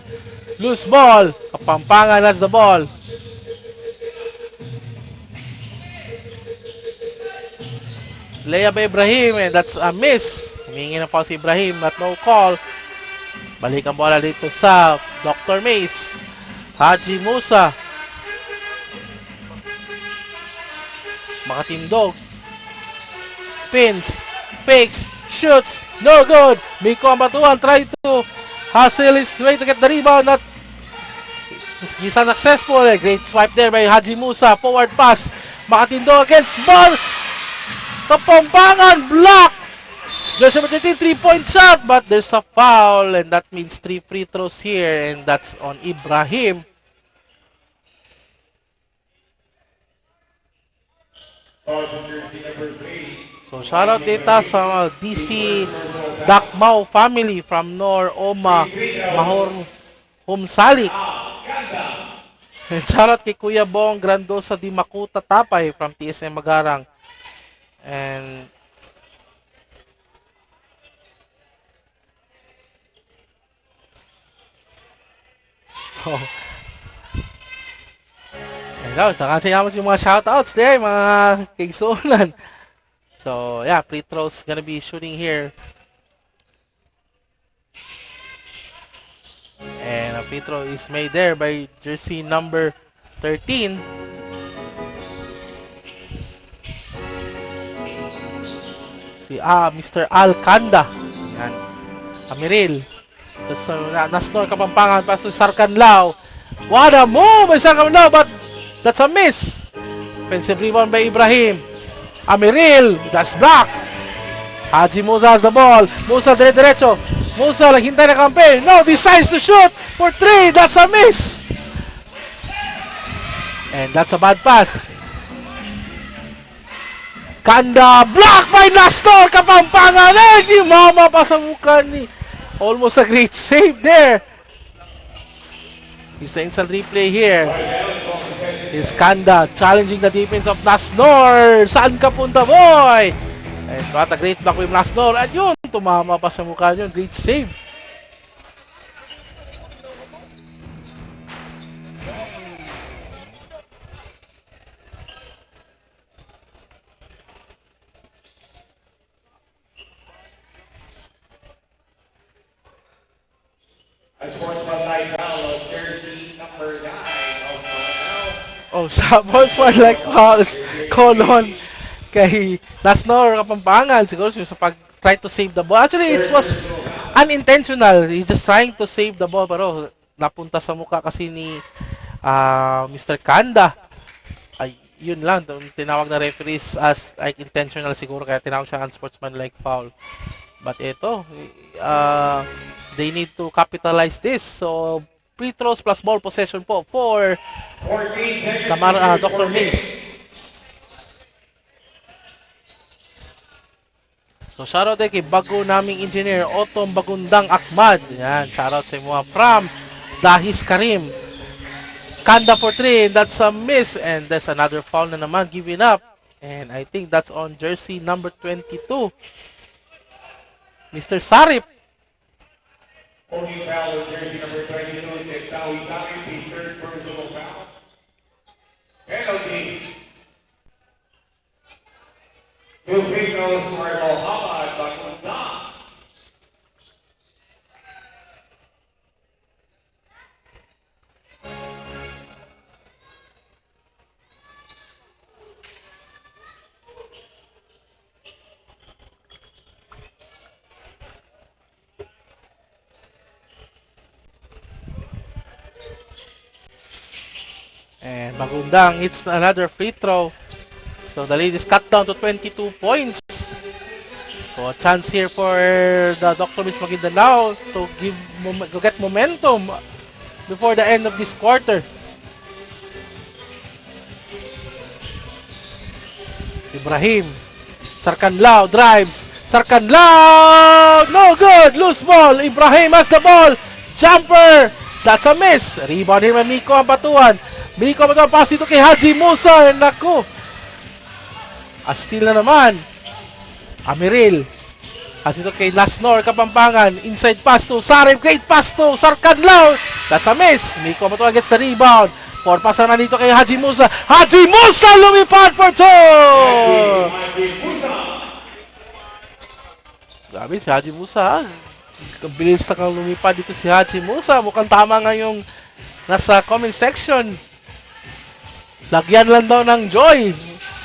Loose ball. Kapampangan has the ball. Leia by Ibrahim, and that's a miss. Humingi na foul si Ibrahim at no call. Balik ang bola dito sa Dr. Mace. Haji Musa. Makatindog. Spins. Fakes. Shoots. No good. Miko ang batuhan. Try to hustle his way to get the rebound. Not he's unsuccessful. A great swipe there by Haji Musa. Forward pass. Makatindog against ball. Kapampangan. Block. Just number 13, 3-point shot, but there's a foul, and that means 3 free throws here, and that's on Ibrahim. So, shoutout dito sa DC Dakmao family from Nor Oma Mahor Humsalik. And shoutout kay Kuya Bong Grandosa Di Makuta Tapay from TSM Magarang. And oh. Ayun, nakasayamos yung mga shoutouts there, mga kigsunan. So, yeah, free throws gonna be shooting here. And a free throw is made there by jersey number 13. Si Mr. Alcanda. Yan. Amiril. Nasnor Kapampangan pass to Sarkanlao. What a move by Sarkanlao, but that's a miss. Offensive rebound by Ibrahim. Amiril, that's block. Haji Musa has the ball. Musa dire-diretso. Musa naghintay na campaign. No, decides to shoot for 3. That's a miss. And that's a bad pass. Kanda, block by Nastor Kapampangan. Eh, mama pa sa mukha ni. Almost a great save there. He's the instant replay here. Is Kanda challenging the defense of Nasnor. Saan ka punta, boy? And what a great block with Nasnor. At yun, tumama pa sa mukha yun. Great save. Oh, sports one like call on kay Nasnor Kapampangan. Siguro sa pag-try to save the ball. Actually, it was unintentional. He's just trying to save the ball. Pero napunta sa mukha kasi ni Mr. Kanda. Ay, yun lang. Tinawag na referees as like intentional siguro. Kaya tinawag siya unsportsmanlike foul. But ito, they need to capitalize this. So, free throws plus ball possession po for Dr. Mace. So, shoutout din kay bago naming engineer, Otom Bagundang Akmad. Yan, shoutout sa mga from Dahis Karim. Kanda for 3, that's a miss. And there's another foul na naman, giving up. And I think that's on jersey number 22. Mr. Sarip. Only foul with jersey number 22 is Tawi Sarip, his third personal foul. Penalty. 2 free throws for Mohammad Bakunda. And Bagundang hits another free throw. So the lead is cut down to 22 points. So a chance here for the Dr. Miss Maguindanao to get momentum before the end of this quarter. Ibrahim. Sarkanlao drives. Sarkanlao! No good! Loose ball. Ibrahim has the ball. Jumper. That's a miss. Rebound here by Miko ang batuhan. Miko ang batuhan. Pass dito kay Haji Musa. Naku. A steal na naman. Amiril. Pass dito kay Nasnor Kapampangan. Inside pass to Sarip. Great pass to Sarkanlao. That's a miss. Miko ang batuhan gets the rebound. 4 pass na dito kay Haji Musa. Haji Musa lumipad for 2! Grabe si Haji Musa. Bilis na kang lumipad dito si Haji Musa. Mukhang tama nga yung nasa comment section. Lagyan lang daw ng joy.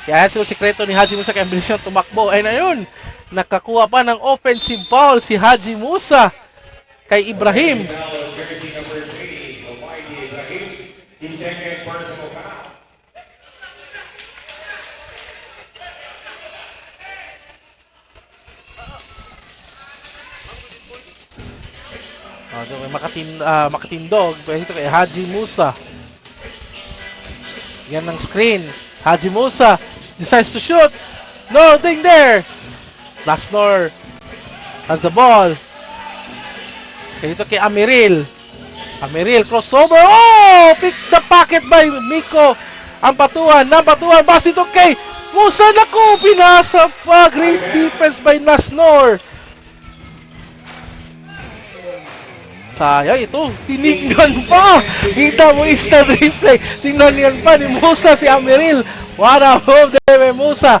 Kaya yan sikreto ni Haji Musa kaya bilis niyang tumakbo. Ay na yun. Nakakuha pa ng offensive foul si Haji Musa kay Ibrahim. Makatindog. Ito kay Haji Musa. Yan ang screen. Haji Musa decides to shoot. Nothing there. Lasnor has the ball. Ito kay Amiril. Amiril crossover. Oh! Pick the pocket by Miko. Ang patuan. Bas ito kay Musa. Naku! Pinasa pa. Great defense by Lasnor. Sayang ito, tinignan pa. Kita mo instant replay. Tingnan yan pa ni Musa si Amiril. What a move there by Musa.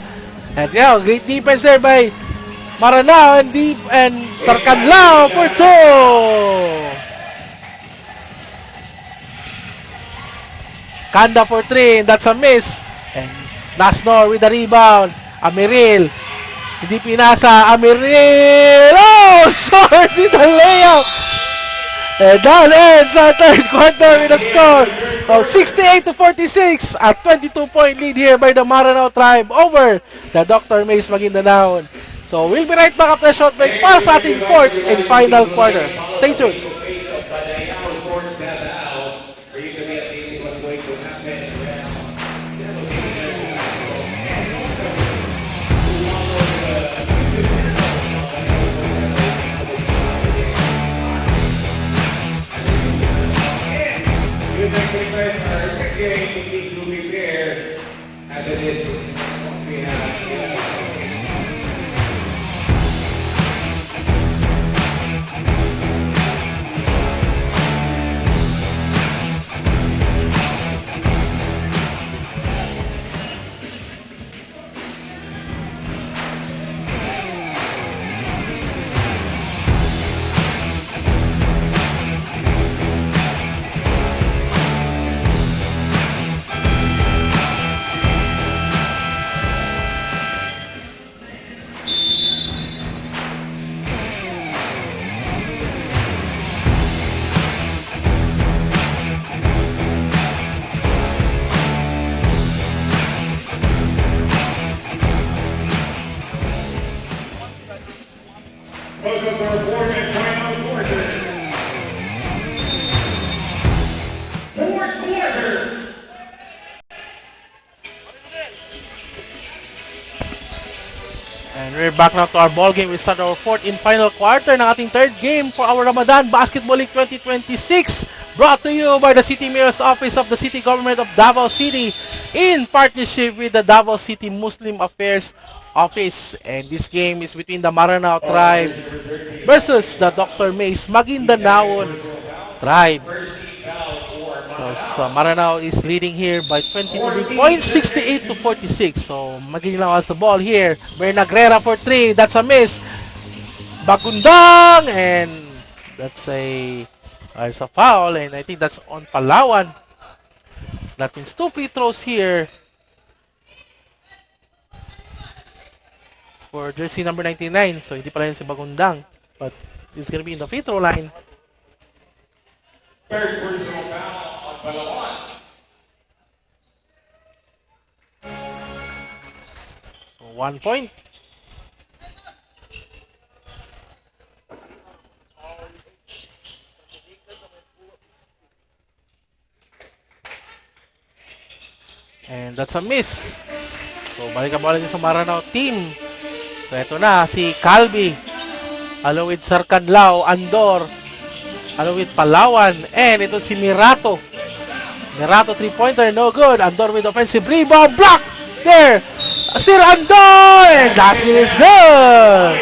And yeah, great defense there by Maranao and Sarkanlao for 2. Kanda for 3, and that's a miss. And Lasnor with the rebound. Amiril. Hindi pinasa. Amiril. Oh, short in the layup. And that ends our third quarter with a score of 68-46. A 22-point lead here by the Maranao Tribe over the Dr. Mays Maguindanao. So we'll be right back after a short break para sa ating fourth and final quarter. Stay tuned. And we're back now to our ball game. We start our fourth and final quarter ng ating third game for our Ramadan Basketball League 2026. Brought to you by the City Mayor's Office of the City Government of Davao City in partnership with the Davao City Muslim Affairs Office. And this game is between the Maranao Tribe versus the Dr. Mays Maguindanao Tribe. So Maranao is leading here by 22 points, 68-46. So Maguindanao has the ball here. Bernagrera for 3. That's a miss. Bagundang, and that's a foul, and I think that's on Palawan. That means 2 free throws here for jersey number 99. So hindi pala yun si Bagundang, but it's gonna be in the free throw line. Third personal foul on Palawan. So 1 point. And that's a miss. So balik ang bola niya sa Maranao team. So ito na si Calvi. Along with Sarkanlao, Andor. Along with Palawan. And ito si Mirato. Mirato 3-pointer, no good. Andor with offensive rebound. Block! There! Still Andor! And basket is good!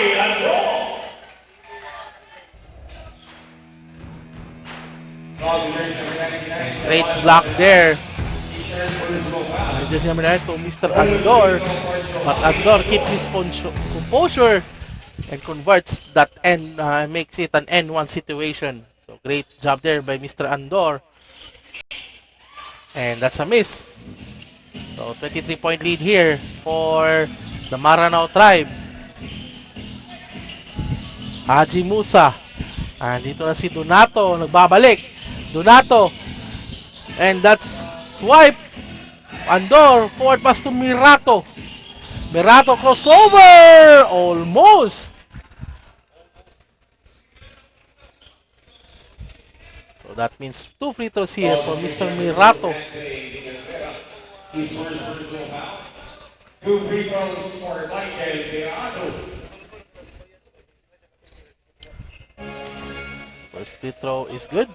And great block there. Jersey number 9 to Mr. Andor. But Andor keep his composure. and converts that N, makes it an N1 situation. So great job there by Mr. Andor. And that's a miss. So 23-point lead here for the Maranao tribe. Haji Musa. Dito na si Donato, nagbabalik. Donato. And that's swipe. Andor, forward pass to Mirato. Mirato crossover! Almost! So that means 2 free throws here for Mr. Mirato. His first personal foul. 2 free throws for Mike Mirado. First free throw is good.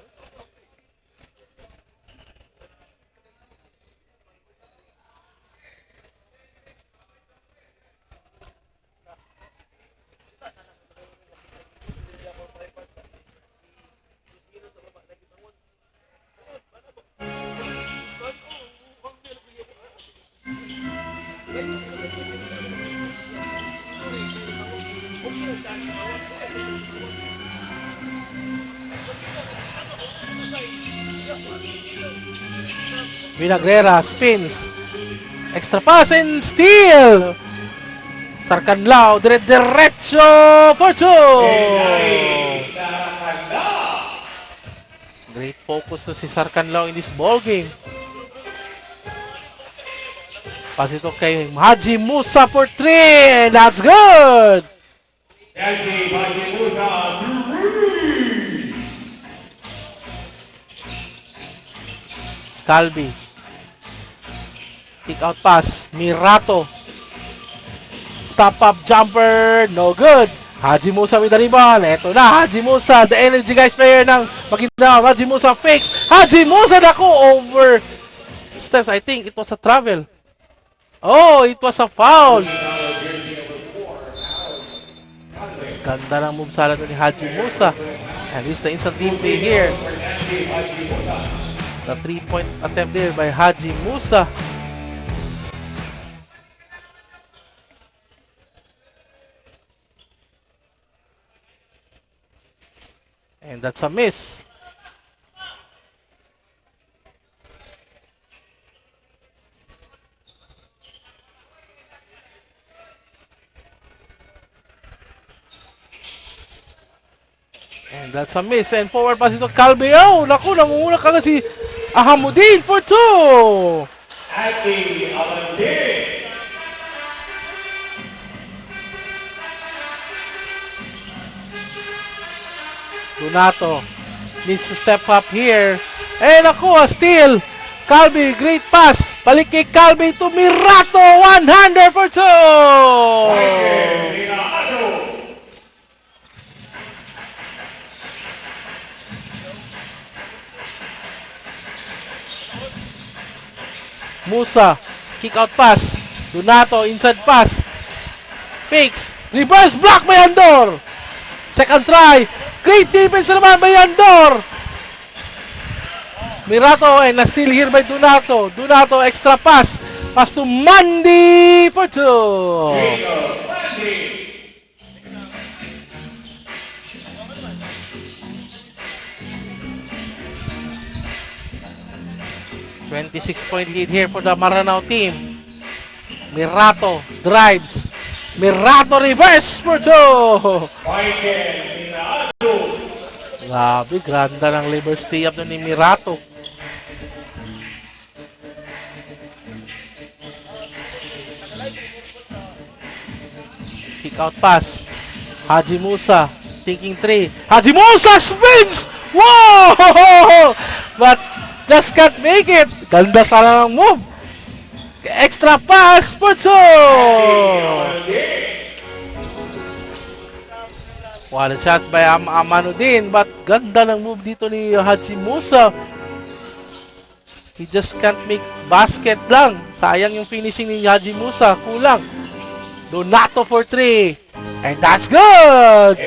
Vinagrera spins. Extra pass and steal. Sarkanlao, diretso for 2. Great focus to si Sarkanlao in this ball game. Pass ito kay Haji Musa for 3. And that's good. Haji Musa. Calvi. Kick out pass. Mirato. Stop up jumper. No good. Haji Musa with the rebound. Eto na. Haji Musa. The energy guys player ng Maguindanao. Haji Musa fakes. Haji Musa naku over steps. I think it was a travel. Oh, it was a foul. Ganda ng move sana ni Haji Musa. And this is the instant team play here. The 3-point attempt there by Haji Musa. And that's a miss. And that's a miss. And forward pass ito Calvi. Oh, naku, namumula ka si Ahamudin for 2. Happy Ahamudin. Donato needs to step up here. Eh, naku, a steal. Calvi, great pass. Balik kay Calvi to Mirato. 100 for 2. Musa, kick out pass. Donato, inside pass. Fakes. Reverse block by Andor. Second try. Great defense naman by Andor. Mirato and na-steal here by Donato. Donato, extra pass. Pass to Mandy for 2. Mandy. 26-point lead here for the Maranao team. Mirato drives. Mirato reverse for 2. Grabe, ganda ng liver stay up ni Mirato. Kick out pass. Haji Musa thinking 3. Haji Musa spins! Whoa! But just can't make it. Ganda sana ng move. Extra pass for 2. One shots by Amanuddin, but ganda ng move dito ni Haji Musa. He just can't make basket lang. Sayang yung finishing ni Haji Musa. Kulang. Donato for 3. And that's good!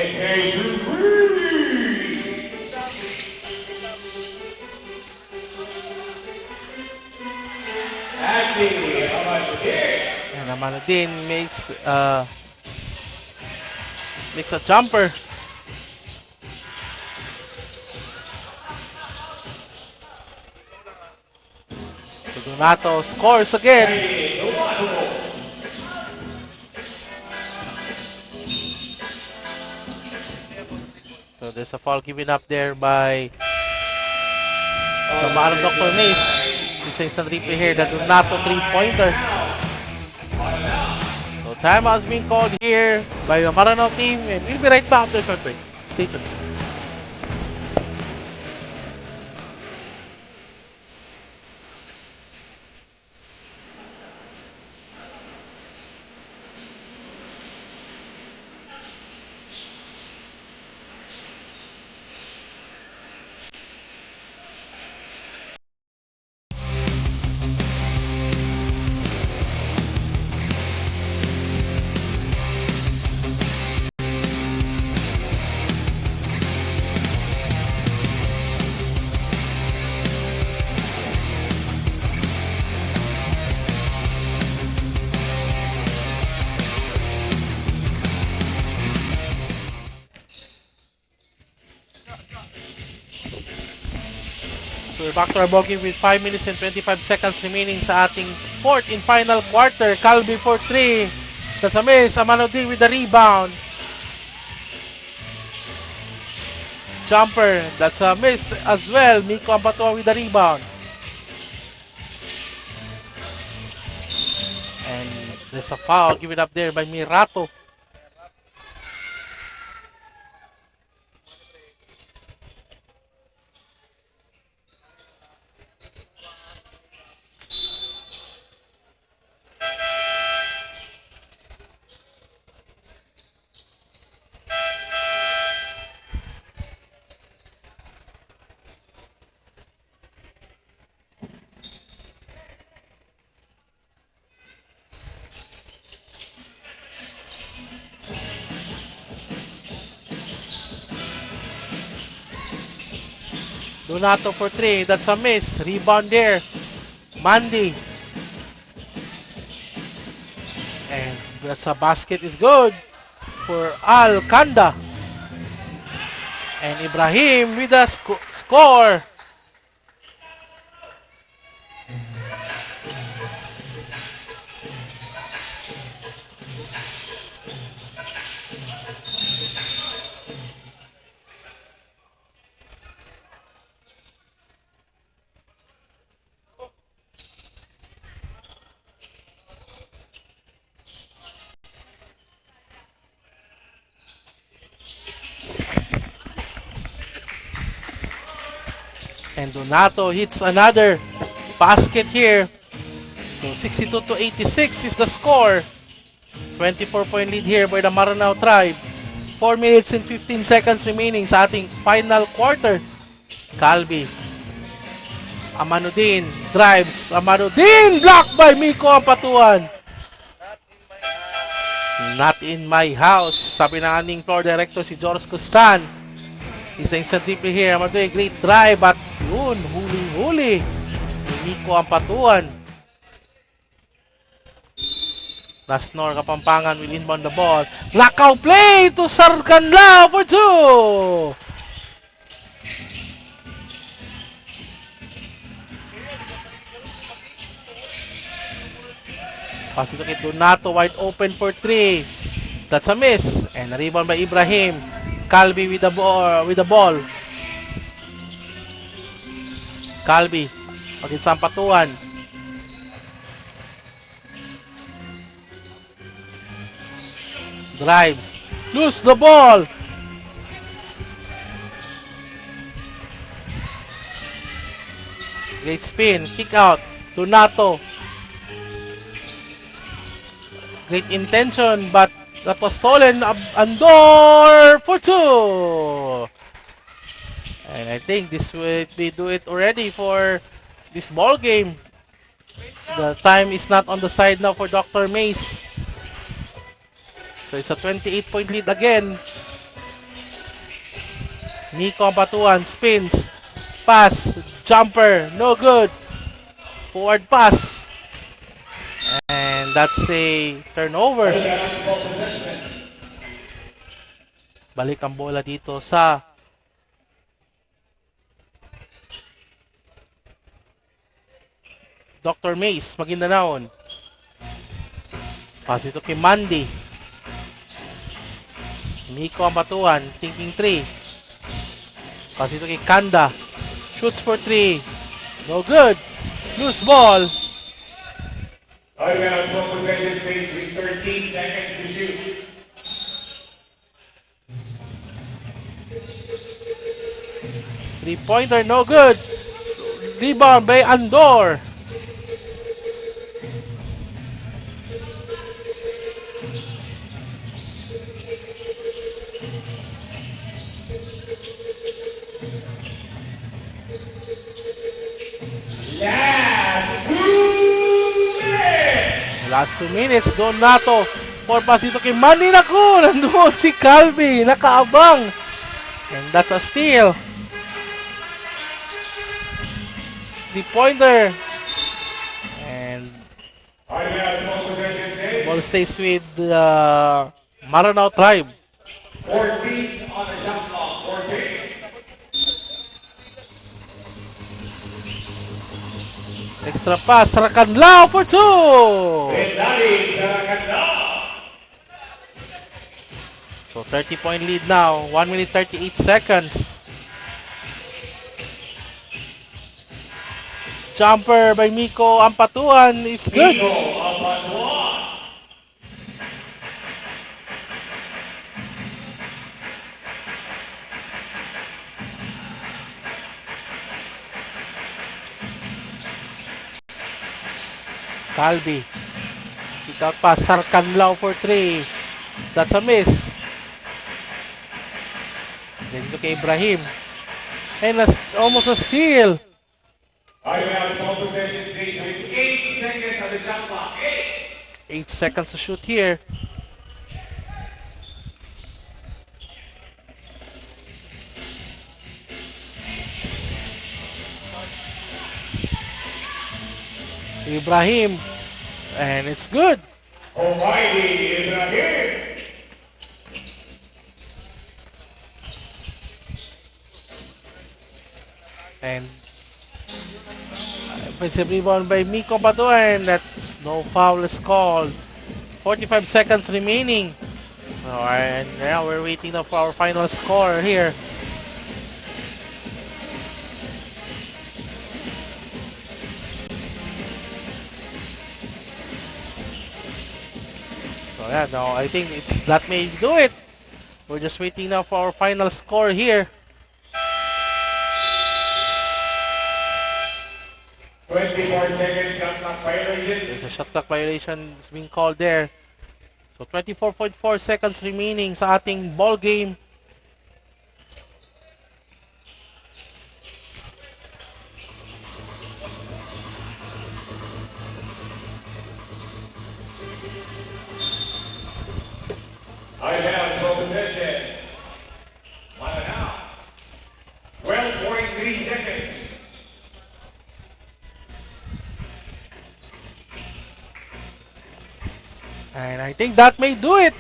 And Amanuddin makes Makes a jumper. So Donato scores again. So there's a foul given up there by Tamarong Dr. Mace. This is instant replay here. The Donato 3-pointer. So timeout has been called here by the Maranao team. And we'll be right back after a short break. Stay tuned. So we're back to our ballgame with 5 minutes and 25 seconds remaining sa ating fourth and final quarter. Calvi for 3. That's a miss. Amanodin with the rebound. Jumper. That's a miss as well. Miko Ampatua with the rebound. And there's a foul given up there by Mirato. Donato for 3. That's a miss. Rebound there. Mandy. And that's a basket is good for Al Kanda. And Ibrahim with a score. And Donato hits another basket here. So 62 to 86 is the score. 24-point lead here by the Maranao Tribe. 4 minutes and 15 seconds remaining sa ating final quarter. Calvi. Amanodin drives. Amanodin blocked by Miko Ampatuan. Not in my house. Sabi ng aning floor director si George Costan. Isa instant triple here. Amanodin, great drive at yun, huli-huli. Miko Ampatuan. Lasnor Kapampangan will inbound the ball. Lakaw play to Sarganlao for 2. Pass ito kay Donato, wide open for 3. That's a miss. And a rebound by Ibrahim. Calvi with the ball. Calvi against Ampatuan. Drives. Lose the ball. Great spin. Kick out. Donato. Great intention, but that was stolen. Andor for 2. And I think this will be do it already for this ball game. The time is not on the side now for Dr. Mace. So it's a 28-point lead again. Miko Ampatuan spins. Pass. Jumper. No good. Forward pass. And that's a turnover. Balik ang bola dito sa Dr. Mace, Maguindanaon. Pass ito kay Mandy. Miko ang batuhan, thinking 3. Pass ito kay Kanda. Shoots for 3. No good. Loose ball. Timeout, full possession stays with 13 seconds to shoot. Three-pointer, no good. Rebound by Andor. Last 2 minutes, Donato. For pass ito kay Mandy. Naku, nandoon si Calvi. Nakaabang. And that's a steal. 3-pointer. And ball stays with Maranao Tribe. 14 on the shot clock. 14. Extra pass, Saracanlao for 2! So 30-point lead now, 1 minute 38 seconds. Jumper by Miko Ampatuan is good. Calvi. Pick out pass. Saracanlao for 3. That's a miss. Then to kay Ibrahim. And almost a steal. 8 seconds to shoot here. Ibrahim, and it's good. Almighty Ibrahim. And offensive rebound by Miko Batuan. That's no foul is called. 45 seconds remaining. And now we're waiting for our final score here. Yeah, no, I think that may do it. We're just waiting now for our final score here. 24 seconds shot clock violation. There's a shot clock violation is being called there. So 24.4 seconds remaining sa ating ball game. I have full possession. One and out. 12.3 seconds. And I think that may do it.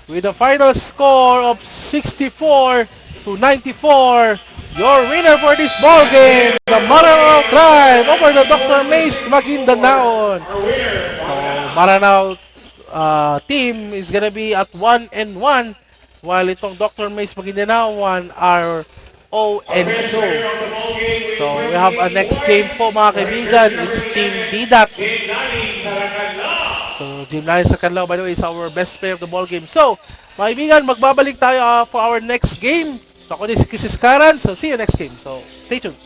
With a final score of 64 to 94, your winner for this ball game, the Maranao Tribe over the Dr. Mace Maguindanaon. So Maranao team is gonna be at 1-1, while itong Dr. Mace Maguindanaon are 0-2. So we have a next game po mga kaibigan. It's Team Didat. So Jim Lani Saracanlao, by the way, is our best player of the ball game. So mga kaibigan, magbabalik tayo for our next game. So ako din si Kisis Karan. So see you next game. So stay tuned.